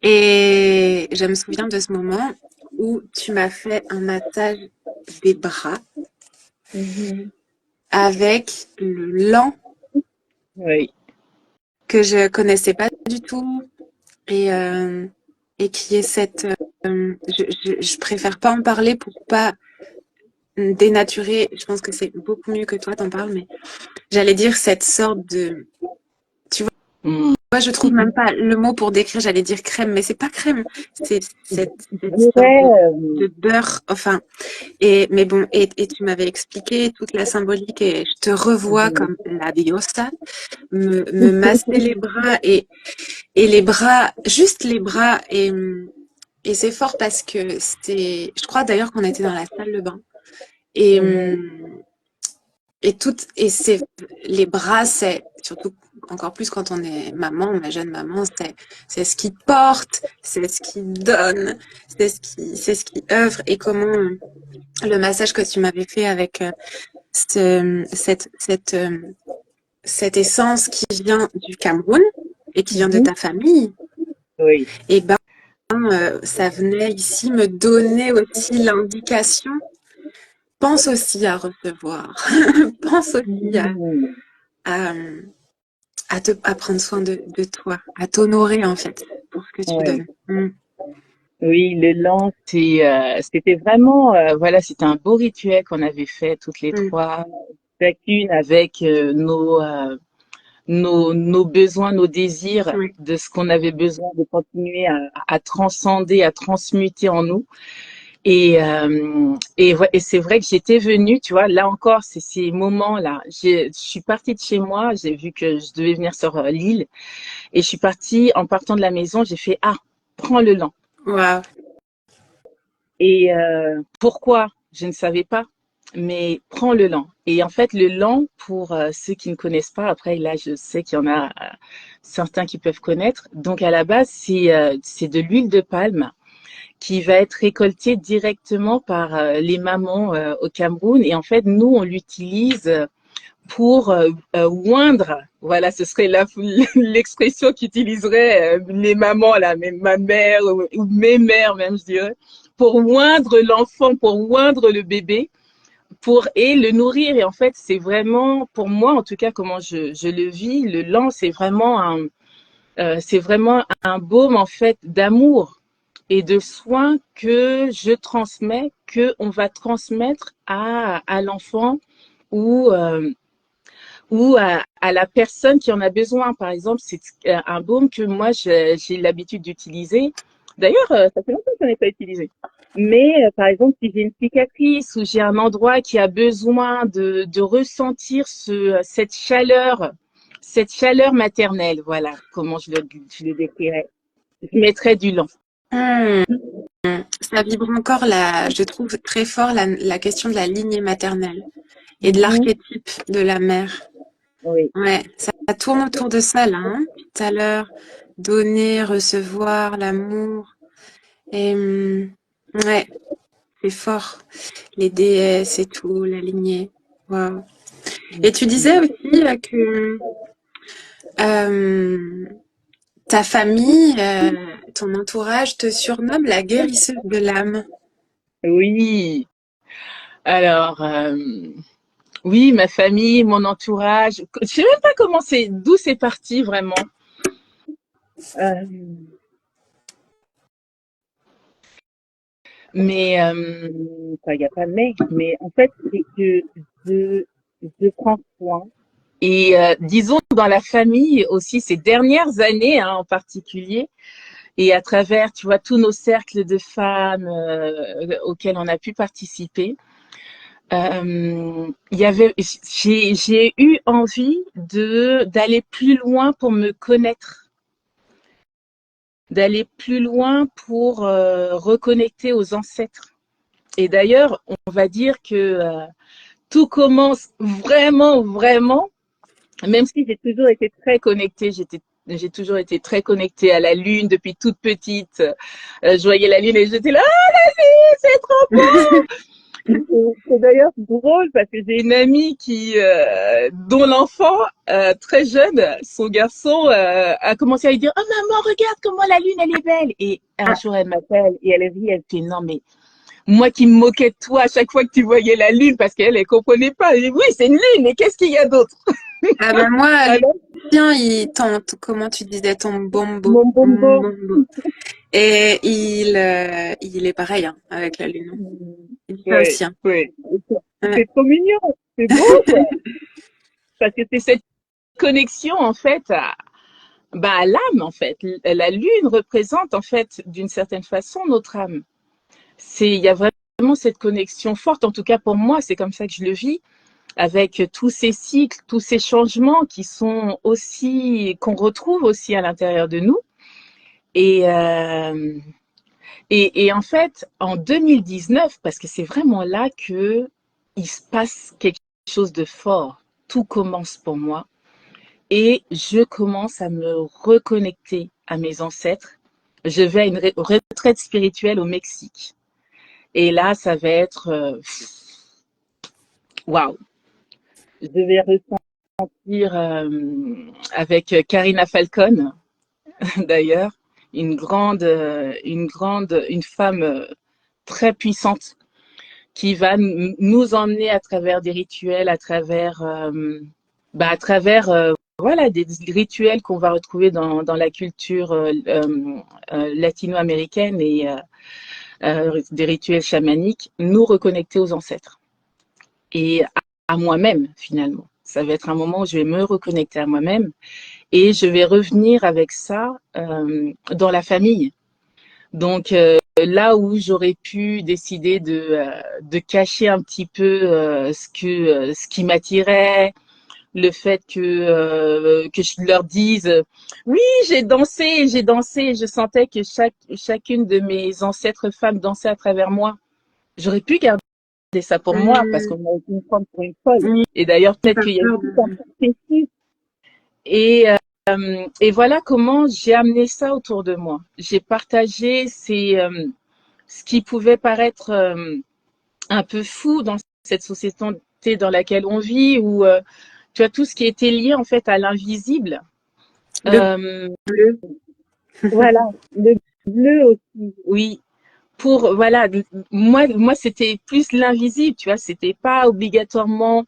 Et je me souviens de ce moment où tu m'as fait un massage des bras Mhm. avec le lent Oui. que je connaissais pas du tout et, euh, et qui est je préfère pas en parler pour pas dénaturer. Je pense que c'est beaucoup mieux que toi t'en parles, mais j'allais dire cette sorte de, tu Mmh. vois, je trouve même pas le mot pour décrire, j'allais dire crème, mais c'est pas crème, c'est Je cette sorte dirais, de beurre, enfin, mais bon, et tu m'avais expliqué toute la symbolique et je te revois mhm. comme la diosa me masser les bras et les bras, juste les bras et c'est fort parce que je crois d'ailleurs qu'on était dans la salle de bain et, Mhm. c'est, les bras, c'est surtout encore plus quand on est maman, ma jeune maman, c'est ce qui porte, c'est ce qui donne, c'est ce qui œuvre et comment le massage que tu m'avais fait avec cette essence qui vient du Cameroun et qui vient de Mhm. ta famille, Oui. et ben ça venait ici me donner aussi l'indication. Pense aussi à recevoir. Pense aussi Mhm. à, à prendre soin de toi, à t'honorer en fait pour ce que tu Oui. donnes. Oui, l'élan, c'était vraiment, voilà, c'était un beau rituel qu'on avait fait toutes les Mm. trois, chacune avec nos besoins, nos désirs, Oui. de ce qu'on avait besoin de continuer à transcender, à transmuter en nous. Et c'est vrai que j'étais venue, tu vois, là encore, c'est ces moments-là. Je suis partie de chez moi, j'ai vu que je devais venir sur l'île, et je suis partie, en partant de la maison, j'ai fait, ah, prends le lent. Waouh. Et pourquoi? Je ne savais pas, mais prends le lent. Et en fait, le lent, pour ceux qui ne connaissent pas, après là, je sais qu'il y en a certains qui peuvent connaître. Donc à la base, c'est de l'huile de palme qui va être récoltée directement par les mamans au Cameroun. Et en fait, nous, on l'utilise pour oindre. Voilà, ce serait l'expression qu'utiliseraient les mamans, là, ma mère ou mes mères même, je dirais, pour oindre l'enfant, pour oindre le bébé, et le nourrir. Et en fait, c'est vraiment, pour moi, en tout cas, comment je le vis, le lent, c'est vraiment un baume en fait d'amour et de soins que je transmets, que on va transmettre à l'enfant ou à la personne qui en a besoin. Par exemple, c'est un baume que moi, j'ai l'habitude d'utiliser. D'ailleurs, ça fait longtemps que je n'en ai pas utilisé. Mais par exemple, si j'ai une cicatrice ou j'ai un endroit qui a besoin de ressentir cette chaleur maternelle, voilà comment je le décrirais. Je mettrais du lent. Hmm. Ça vibre encore, je trouve très fort la question de la lignée maternelle et de Mhm. l'archétype de la mère. Oui. Ouais, ça tourne autour de ça là, hein, depuis tout à l'heure. Donner, recevoir, l'amour. Et ouais, c'est fort. Les déesses et tout, la lignée. Waouh. Et tu disais aussi que euh, ta famille, ton entourage te surnomme la guérisseuse de l'âme. Oui. Alors, oui, ma famille, mon entourage. Je sais même pas d'où c'est parti vraiment. Euh, mais, enfin, il n'y a pas de mais en fait, c'est que je, je prends soin. Et disons dans la famille aussi, ces dernières années hein, en particulier, et à travers, tu vois, tous nos cercles de femmes auxquels on a pu participer, j'ai eu envie d'aller plus loin pour me connaître, d'aller plus loin pour reconnecter aux ancêtres. Et d'ailleurs, on va dire que tout commence vraiment, vraiment, même si j'ai toujours été très connectée, j'ai toujours été très connectée à la lune depuis toute petite. Je voyais la lune et j'étais là, ah la lune, c'est trop beau. C'est d'ailleurs drôle parce que j'ai une amie dont l'enfant, très jeune, son garçon, a commencé à lui dire, oh maman, regarde comment la lune, elle est belle. Et un jour, elle m'appelle et elle rit, elle fait, non mais moi qui me moquais de toi à chaque fois que tu voyais la lune parce qu'elle, elle comprenait pas. Elle dit, oui, c'est une lune, mais qu'est-ce qu'il y a d'autre? Ah ben moi, le Alors, tien, il tente, comment tu disais, ton bombo. mon bonbon. Et il est pareil hein, avec la lune. Il dit ça Oui, aussi. Hein. oui. Ouais. C'est trop mignon. C'est beau, quoi. Parce que c'est cette connexion, en fait, à l'âme, en fait. La lune représente, en fait, d'une certaine façon, notre âme. Il y a vraiment cette connexion forte. En tout cas, pour moi, c'est comme ça que je le vis, avec tous ces cycles, tous ces changements qu'on retrouve aussi à l'intérieur de nous. Et, et en fait, en 2019, parce que c'est vraiment là que il se passe quelque chose de fort. Tout commence pour moi et je commence à me reconnecter à mes ancêtres. Je vais à une retraite spirituelle au Mexique. Et là, ça va être waouh. Je vais ressentir avec Karina Falcon, d'ailleurs, une femme très puissante qui va nous emmener à travers des rituels, à travers voilà des rituels qu'on va retrouver dans la culture latino-américaine et des rituels chamaniques, nous reconnecter aux ancêtres et à moi-même finalement. Ça va être un moment où je vais me reconnecter à moi-même et je vais revenir avec ça dans la famille. Donc là où j'aurais pu décider de cacher un petit peu ce qui m'attirait, le fait que je leur dise oui, j'ai dansé, je sentais que chacune de mes ancêtres femmes dansait à travers moi. J'aurais pu garder ça pour moi parce Mmh. qu'on a été une femme pour une folle. Oui, Et d'ailleurs, peut-être pas qu'il y a eu peur tout un de... processus. Et, et voilà comment j'ai amené ça autour de moi. J'ai partagé ce qui pouvait paraître un peu fou dans cette société dans laquelle on vit, où tu as tout ce qui était lié en fait à l'invisible. Le Euh, bleu. voilà, le bleu aussi, oui. Pour voilà, moi c'était plus l'invisible, tu vois, c'était pas obligatoirement,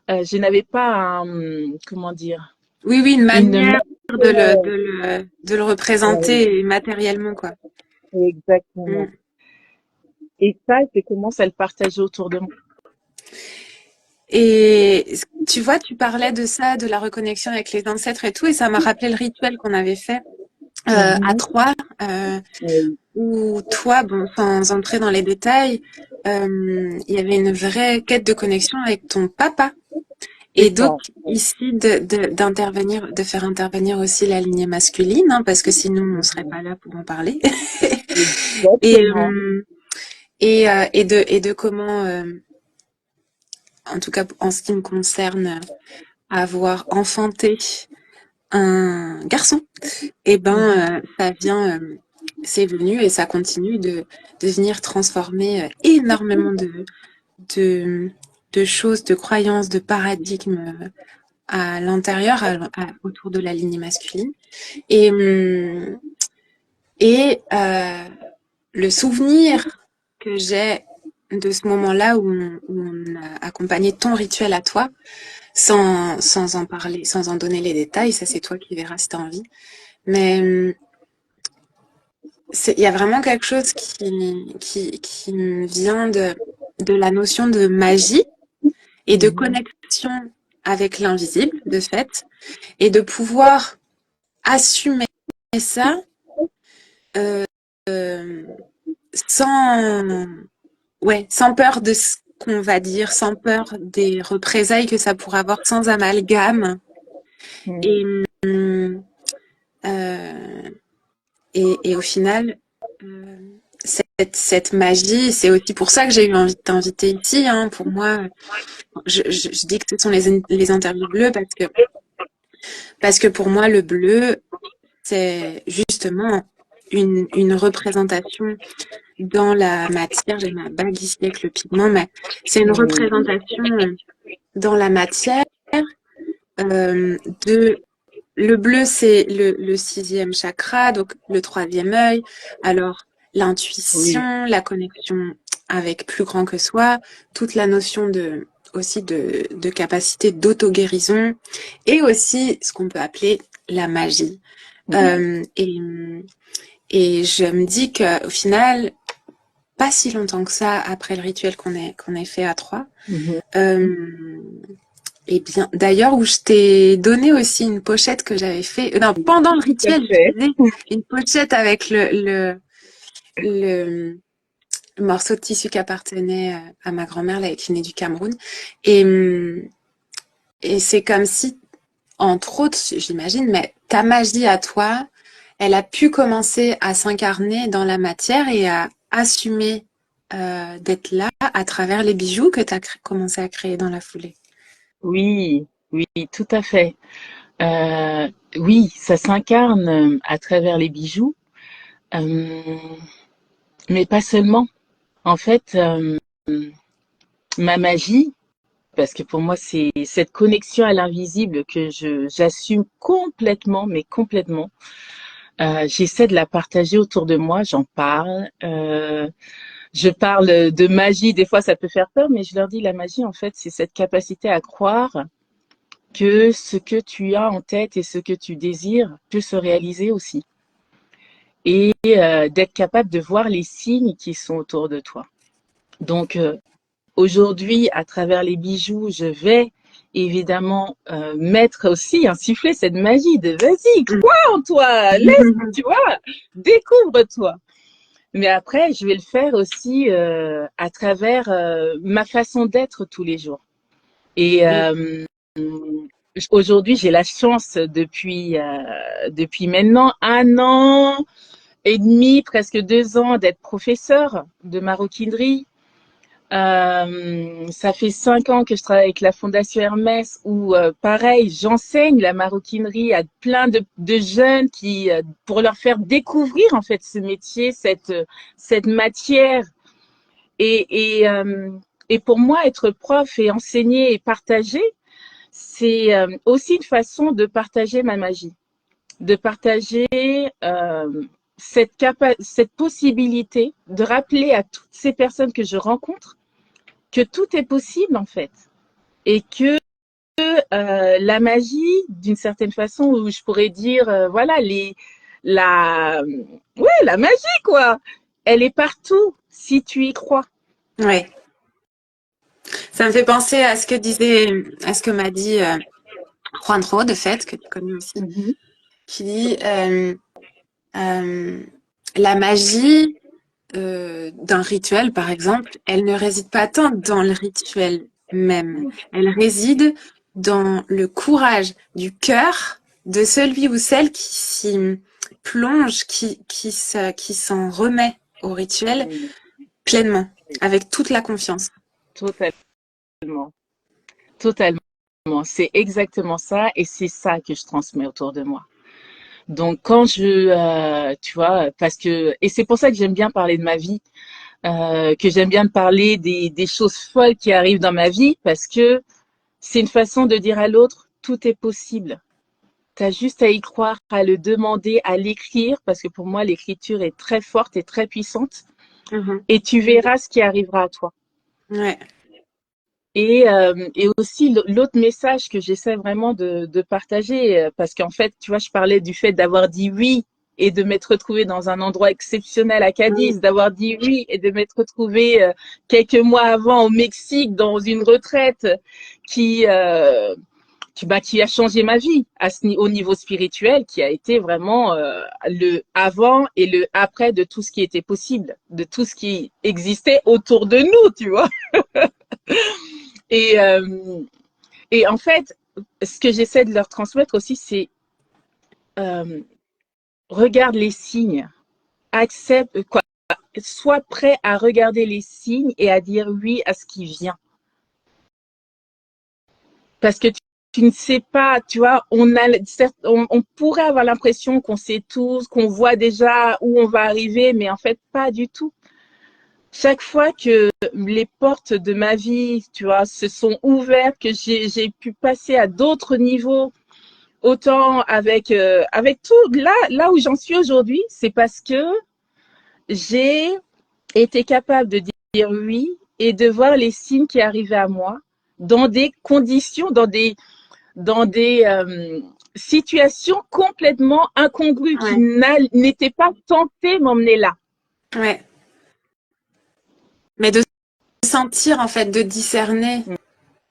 je n'avais pas un, comment dire, Oui, oui, une une manière matière, de le représenter matériellement, quoi. exactement. Mm. Et ça, je commence à le partager autour de moi. Et tu vois, tu parlais de ça, de la reconnexion avec les ancêtres et tout, et ça m'a rappelé le rituel qu'on avait fait à Mhm. trois, Oui, où toi, bon, sans entrer dans les détails, il y avait une vraie quête de connexion avec ton papa. Et c'est donc, ça. ici, d'intervenir, de faire intervenir aussi la lignée masculine, hein, parce que sinon, on serait pas là pour en parler. Et, Exactement. et de comment, en tout cas en ce qui me concerne, avoir enfanté un garçon, et Mhm. ben, ça vient, c'est venu et ça continue de venir transformer énormément de, de choses, de croyances, de paradigmes à l'intérieur, autour de la lignée masculine. Et, et le souvenir que j'ai de ce moment-là où on a accompagné ton rituel à toi, sans en parler, sans en donner les détails, ça c'est toi qui verras si tu as envie. Mais il y a vraiment quelque chose qui me vient de la notion de magie et de Mhm. connexion avec l'invisible, de fait, et de pouvoir assumer ça euh, euh, sans, ouais, sans peur de ce qu'on va dire, sans peur des représailles que ça pourrait avoir, sans amalgame. Et, Mhm. euh, et au final, euh, cette magie, c'est aussi pour ça que j'ai eu envie de t'inviter ici. Hein. Pour moi, je dis que ce sont les interviews bleues parce que pour moi, le bleu, c'est justement une représentation dans la matière. J'ai ma bague ici avec le pigment, mais c'est une Oui. représentation dans la matière euh, de le bleu, c'est le sixième chakra, donc le troisième œil. Alors, Oui. l'intuition, la connexion avec plus grand que soi, toute la notion aussi de capacité d'auto-guérison et aussi ce qu'on peut appeler la magie. Oui. Euh, et, et je me dis qu'au final, pas si longtemps que ça après le rituel qu'on ait fait à trois, Mhm. euh, eh bien, d'ailleurs, où je t'ai donné aussi une pochette que j'avais fait. Non, pendant le Tout à rituel, fait. j'utilisais une pochette avec le morceau de tissu qui appartenait à ma grand-mère, là, qui venait du Cameroun. Et, et c'est comme si, entre autres, j'imagine, mais ta magie à toi, elle a pu commencer à s'incarner dans la matière et à assumer d'être là à travers les bijoux que tu as commencé à créer dans la foulée. Oui, oui, tout à fait. Euh, oui, ça s'incarne à travers les bijoux, euh, mais pas seulement. En fait, ma magie, parce que pour moi, c'est cette connexion à l'invisible que j'assume complètement, mais complètement. J'essaie de la partager autour de moi, j'en parle. Je parle de magie, des fois ça peut faire peur, mais je leur dis la magie, en fait, c'est cette capacité à croire que ce que tu as en tête et ce que tu désires peut se réaliser aussi. Et d'être capable de voir les signes qui sont autour de toi. Donc aujourd'hui, à travers les bijoux, je vais évidemment mettre aussi, insuffler cette magie de vas-y, crois en toi, laisse, tu vois, découvre-toi. Mais après, je vais le faire aussi à travers ma façon d'être tous les jours. Et aujourd'hui, j'ai la chance depuis maintenant 1 an et demi, presque 2 ans, d'être professeur de maroquinerie. Ça fait 5 ans que je travaille avec la Fondation Hermès où, pareil, j'enseigne la maroquinerie à plein de jeunes pour leur faire découvrir en fait ce métier, cette matière. Et, et, euh, et pour moi, être prof et enseigner et partager, c'est aussi une façon de partager ma magie, de partager cette possibilité de rappeler à toutes ces personnes que je rencontre que tout est possible en fait et que la magie, d'une certaine façon, où je pourrais dire, voilà, la, ouais, la magie quoi, elle est partout si tu y crois. Ouais. Ça me fait penser à ce que m'a dit Juanjo, de fait, que tu connais aussi, Mhm. qui dit la magie d'un rituel, par exemple, elle ne réside pas tant dans le rituel même, elle réside dans le courage du cœur de celui ou celle qui s'y plonge, qui s'en remet au rituel pleinement, avec toute la confiance. Totalement, totalement. C'est exactement ça et c'est ça que je transmets autour de moi. Donc quand tu vois, et c'est pour ça que j'aime bien parler de ma vie, que j'aime bien parler des choses folles qui arrivent dans ma vie, parce que c'est une façon de dire à l'autre, tout est possible. T'as juste à y croire, à le demander, à l'écrire, parce que pour moi, l'écriture est très forte et très puissante, Mhm. et tu verras ce qui arrivera à toi. Ouais. Et aussi, l'autre message que j'essaie vraiment de partager, parce qu'en fait, tu vois, je parlais du fait d'avoir dit oui et de m'être retrouvée dans un endroit exceptionnel à Cadiz, d'avoir dit oui et de m'être retrouvée quelques mois avant au Mexique dans une retraite qui, euh, qui a changé ma vie au niveau spirituel, qui a été vraiment le avant et le après de tout ce qui était possible, de tout ce qui existait autour de nous, tu vois. Et, euh, et en fait, ce que j'essaie de leur transmettre aussi, c'est euh, regarde les signes, accepte quoi, sois prêt à regarder les signes et à dire oui à ce qui vient. Parce que tu ne sais pas, tu vois, on pourrait avoir l'impression qu'on sait tous, qu'on voit déjà où on va arriver, mais en fait, pas du tout. Chaque fois que les portes de ma vie, tu vois, se sont ouvertes, que j'ai pu passer à d'autres niveaux, autant avec tout là où j'en suis aujourd'hui, c'est parce que j'ai été capable de dire oui et de voir les signes qui arrivaient à moi dans des conditions, dans des situations complètement incongrues qui Ouais. n'étaient pas censées m'emmener là. Ouais. Mais de sentir, en fait, de discerner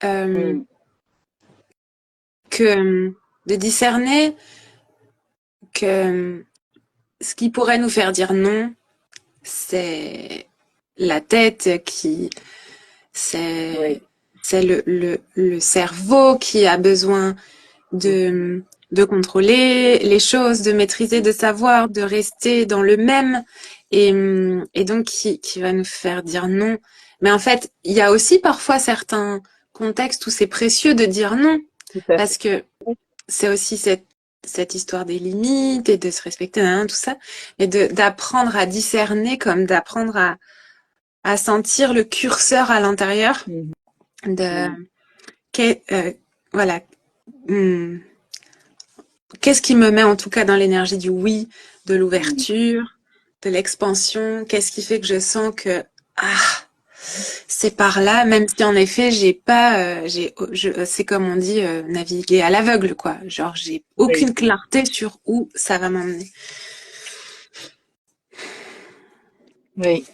euh, Mm. que de discerner que ce qui pourrait nous faire dire non, c'est la tête qui c'est Oui, c'est le cerveau qui a besoin de de contrôler les choses, de maîtriser, de savoir, de rester dans le même et donc qui va nous faire dire non. Mais en fait, il y a aussi parfois certains contextes où c'est précieux de dire non tout à parce fait. que c'est aussi cette histoire des limites et de se respecter, hein, tout ça, et d'apprendre à discerner comme d'apprendre à sentir le curseur à l'intérieur Mm. de voilà. hmm, Qu'est-ce qui me met en tout cas dans l'énergie du oui, de Mm. l'ouverture, de l'expansion? Qu'est-ce qui fait que je sens que ah c'est par là, même si en effet j'ai pas, c'est comme on dit naviguer à l'aveugle quoi. Genre j'ai Oui, aucune clarté sur où ça va m'emmener. oui,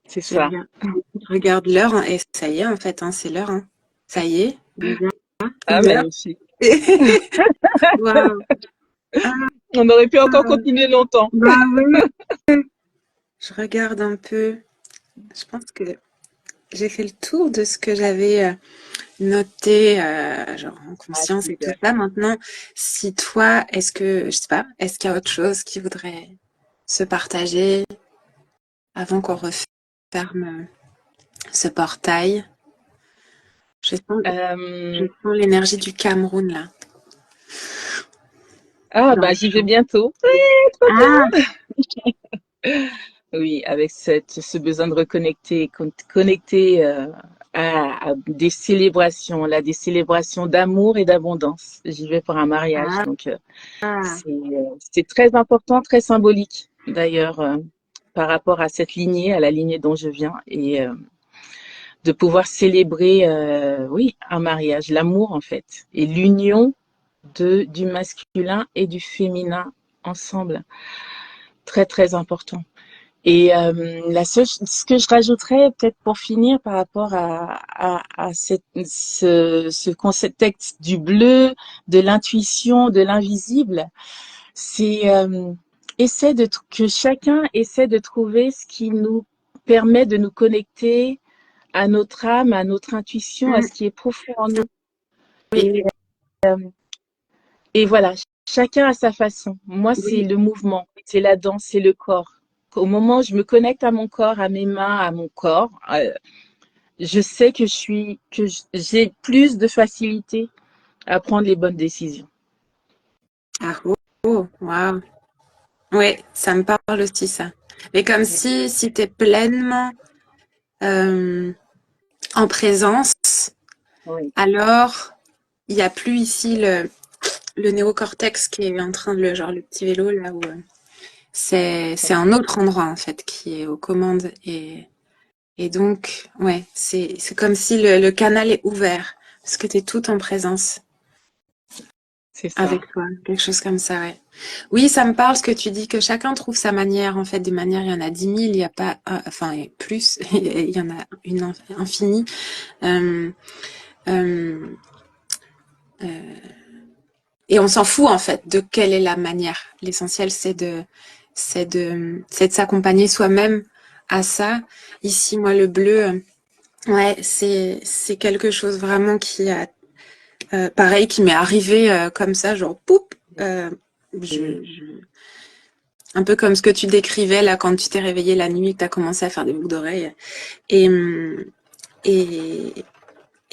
c'est Je ça. regarde, je regarde l'heure hein, et ça y est en fait, hein, c'est l'heure. Hein. Ça y est. Ah, magnifique. Waouh. Ah, On aurait pu encore continuer longtemps. bah oui. Je regarde un peu. Je pense que j'ai fait le tour de ce que j'avais noté, genre en Ah, conscience et tout super. ça. Maintenant, si toi, est-ce que, je sais pas, est-ce qu'il y a autre chose qui voudrait se partager avant qu'on referme ce portail? Je sens, je Euh, sens l'énergie du Cameroun là, Ah, dans bah, le j'y vais champ. bientôt. Trop Ah, Oui, avec ce besoin de reconnecter, connecter à des célébrations, là, des célébrations d'amour et d'abondance. J'y vais pour un mariage, ah, donc ah. c'est très important, très symbolique d'ailleurs par rapport à cette lignée, à la lignée dont je viens, et de pouvoir célébrer, oui, un mariage, l'amour en fait, et l'union du masculin et du féminin ensemble, très très important. Et ce que je rajouterais peut-être pour finir par rapport à ce contexte du bleu, de l'intuition, de l'invisible, c'est que chacun essaie de trouver ce qui nous permet de nous connecter à notre âme, à notre intuition, à Mm, ce qui est profond en nous. oui, Et, et voilà, chacun à sa façon. Moi, c'est oui. le mouvement, c'est la danse, c'est le corps. Au moment où je me connecte à mon corps, à mes mains, à mon corps, je sais j'ai plus de facilité à prendre les bonnes décisions. Ah, oh, oh, waouh. Ouais, ça me parle aussi ça. Mais comme si t'es pleinement euh, en présence, Oui, alors il n'y a plus ici le néocortex qui est en train de genre le petit vélo là où c'est un autre endroit en fait qui est aux commandes et donc ouais c'est comme si le canal est ouvert parce que tu es tout en présence c'est ça. avec toi, quelque chose comme ça, ouais. Oui, ça me parle ce que tu dis, que chacun trouve sa manière. En fait, des manières, il y en a 10 000, il n'y a pas, enfin, il y a plus, il y en a une infinie. Euh, euh, et on s'en fout, en fait, de quelle est la manière. L'essentiel, c'est de s'accompagner soi-même à ça. Ici, moi, le bleu, ouais, c'est quelque chose vraiment qui a, pareil, qui m'est arrivé comme ça, genre, poup, Oui, je, un peu comme ce que tu décrivais là quand tu t'es réveillé la nuit et que tu as commencé à faire des boucles d'oreilles. Et, et,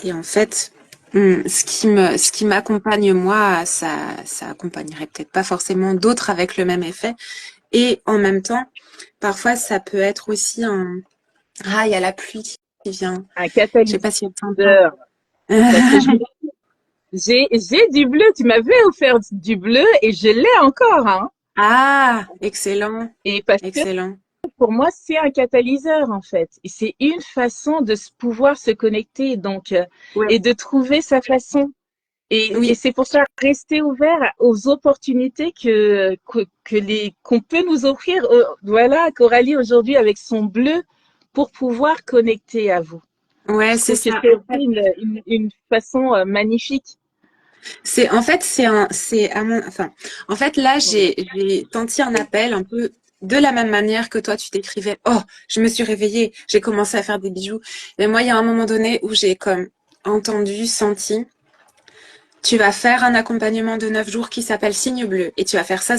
et en fait, ce qui m'accompagne moi, ça accompagnerait peut-être pas forcément d'autres avec le même effet. Et en même temps, parfois ça peut être aussi un ah, il y a la pluie qui vient. un Je sais pas si elle t'entend. catalyseur. Parce que j'ai du bleu. Tu m'avais offert du bleu et je l'ai encore, hein. Ah, excellent, Et parce que excellent. pour moi, c'est un catalyseur en fait. Et c'est une façon de pouvoir se connecter donc Ouais, et de trouver sa façon. Et oui, c'est pour ça rester ouvert aux opportunités qu'on peut nous offrir. Voilà, Coralie aujourd'hui avec son bleu pour pouvoir connecter à vous. ouais, Je c'est trouve que ça. c'est aussi une façon magnifique. C'est en fait c'est à mon enfin en fait là Oui, j'ai senti un appel un peu de la même manière que toi tu t'écrivais oh je me suis réveillée j'ai commencé à faire des bijoux mais moi il y a un moment donné où j'ai comme entendu senti tu vas faire un accompagnement de 9 jours qui s'appelle Signe Bleu et tu vas faire ça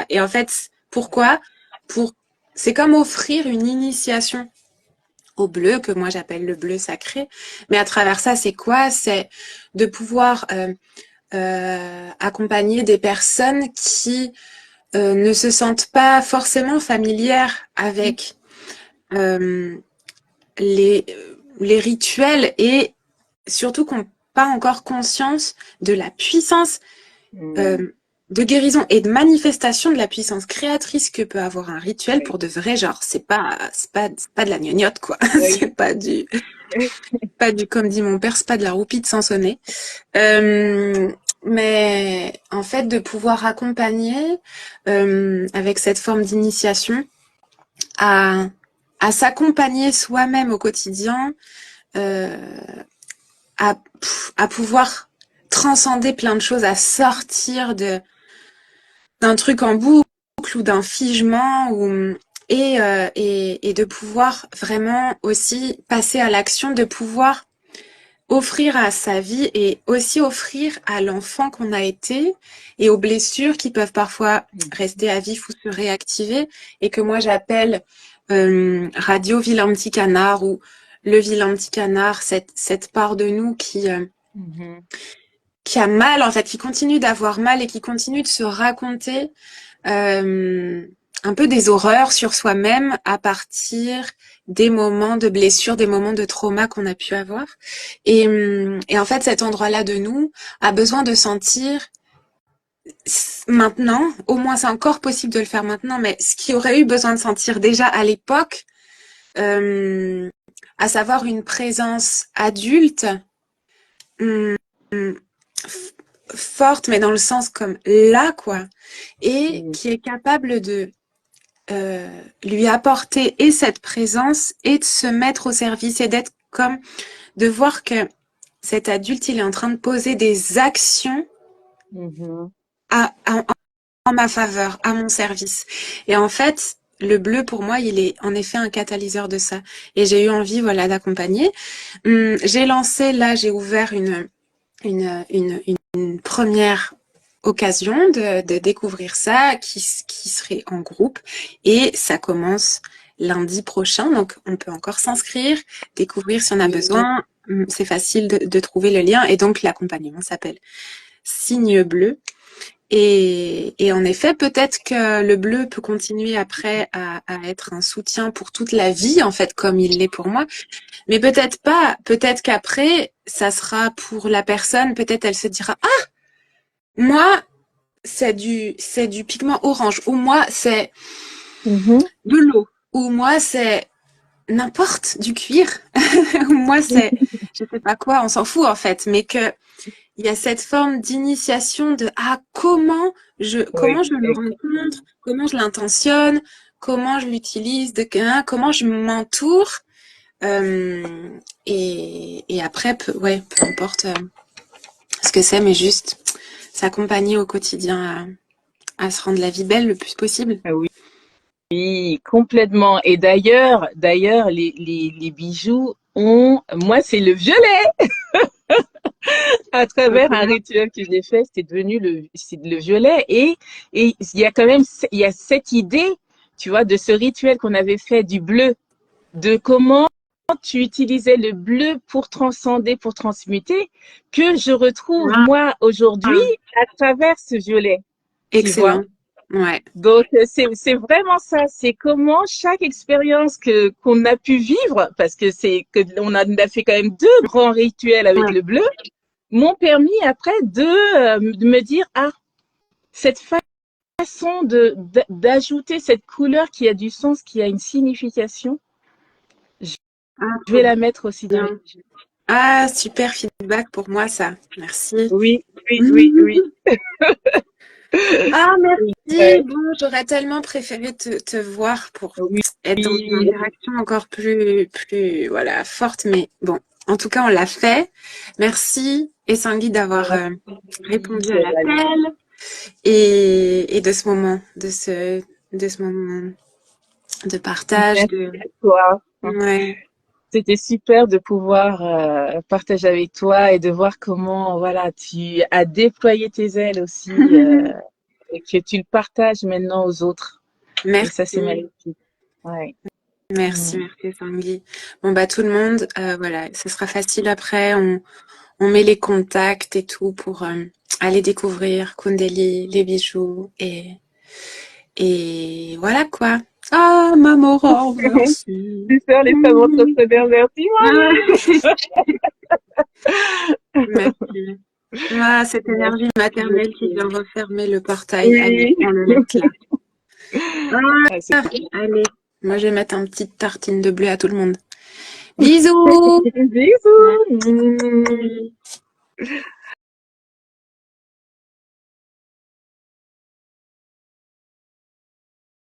et en fait pourquoi pour c'est comme offrir une initiation au bleu que moi j'appelle le bleu sacré mais à travers ça c'est quoi c'est de pouvoir accompagner des personnes qui ne se sentent pas forcément familières avec euh, les, les rituels et surtout qui n'ont pas encore conscience de la puissance mm, euh, de guérison et de manifestation de la puissance créatrice que peut avoir un rituel oui, pour de vrai genre c'est pas de la gnognotte quoi oui, c'est pas du comme dit mon père c'est pas de la roupie de Sansonnet. Euh, mais en fait, de pouvoir accompagner avec cette forme d'initiation à, à s'accompagner soi-même au quotidien, euh, à pouvoir transcender plein de choses, à sortir d'un truc en boucle ou d'un figement et de pouvoir vraiment aussi passer à l'action, de pouvoir offrir à sa vie et aussi offrir à l'enfant qu'on a été et aux blessures qui peuvent parfois rester à vif ou se réactiver et que moi j'appelle radio vilain petit canard ou le vilain petit canard, cette part de nous qui a mal en fait, qui continue d'avoir mal et qui continue de se raconter un peu des horreurs sur soi-même à partir des moments de blessure, des moments de trauma qu'on a pu avoir. Et en fait, cet endroit-là de nous a besoin de sentir maintenant, au moins c'est encore possible de le faire maintenant, mais ce qui aurait eu besoin de sentir déjà à l'époque, à savoir une présence adulte, forte, mais dans le sens comme là, quoi, et qui est capable de lui apporter et cette présence et de se mettre au service et d'être comme, de voir que cet adulte, il est en train de poser des actions en ma faveur, à mon service. Et en fait, le bleu, pour moi, il est en effet un catalyseur de ça. Et j'ai eu envie, voilà, d'accompagner. J'ai lancé, là, j'ai ouvert une première occasion de découvrir ça, qui serait en groupe. Et ça commence lundi prochain, donc on peut encore s'inscrire, découvrir si on a besoin. C'est facile de trouver le lien. Et donc, l'accompagnement s'appelle Signe bleu. Et en effet, peut-être que le bleu peut continuer après à être un soutien pour toute la vie, en fait, comme il l'est pour moi. Mais peut-être pas. Peut-être qu'après, ça sera pour la personne, peut-être elle se dira, ah, moi, c'est du pigment orange, ou moi, c'est de l'eau, ou moi, c'est n'importe, du cuir, ou moi, c'est, je sais pas quoi, on s'en fout, en fait, mais que il y a cette forme d'initiation de comment je le rencontre, comment je l'intentionne, comment je l'utilise, comment je m'entoure. Et après, peu importe ce que c'est, mais juste s'accompagner au quotidien à se rendre la vie belle le plus possible. Ah oui. Oui, complètement. Et d'ailleurs, les bijoux moi, c'est le violet. À travers un rituel que j'ai fait, c'est le violet. Et il y a quand même, il y a cette idée, tu vois, de ce rituel qu'on avait fait du bleu, de comment tu utilisais le bleu pour transcender, pour transmuter, que je retrouve, moi, aujourd'hui, à travers ce violet. Excellent. Tu vois? Ouais. Donc, c'est vraiment ça. C'est comment chaque expérience qu'on a pu vivre, parce que on a fait quand même 2 grands rituels avec le bleu, m'ont permis après de me dire, ah, cette façon d'ajouter cette couleur qui a du sens, qui a une signification, je vais la mettre aussi dans les bijoux. Ah, super feedback pour moi, ça. Merci. Oui. Ah, merci. Bon, j'aurais tellement préféré te voir pour être dans une interaction encore plus, voilà, forte. Mais bon, en tout cas, on l'a fait. Merci, Essanguy, d'avoir répondu à l'appel et de ce moment, de ce moment de partage. Merci à toi. Ouais. C'était super de pouvoir partager avec toi et de voir comment, voilà, tu as déployé tes ailes aussi et que tu le partages maintenant aux autres. Merci. Et ça, c'est magnifique. Ouais. Merci Tanguy. Bon bah tout le monde, voilà, ce sera facile après. On met les contacts et tout pour aller découvrir Kundeli, les bijoux et voilà quoi. Ah maman, merci. Super les femmes entrepreneurs, merci. Merci. Ah, cette énergie maternelle qui vient refermer le portail. Allez, on le laisse là. Allez, moi je vais mettre une petite tartine de bleu à tout le monde. Bisous. Bisous.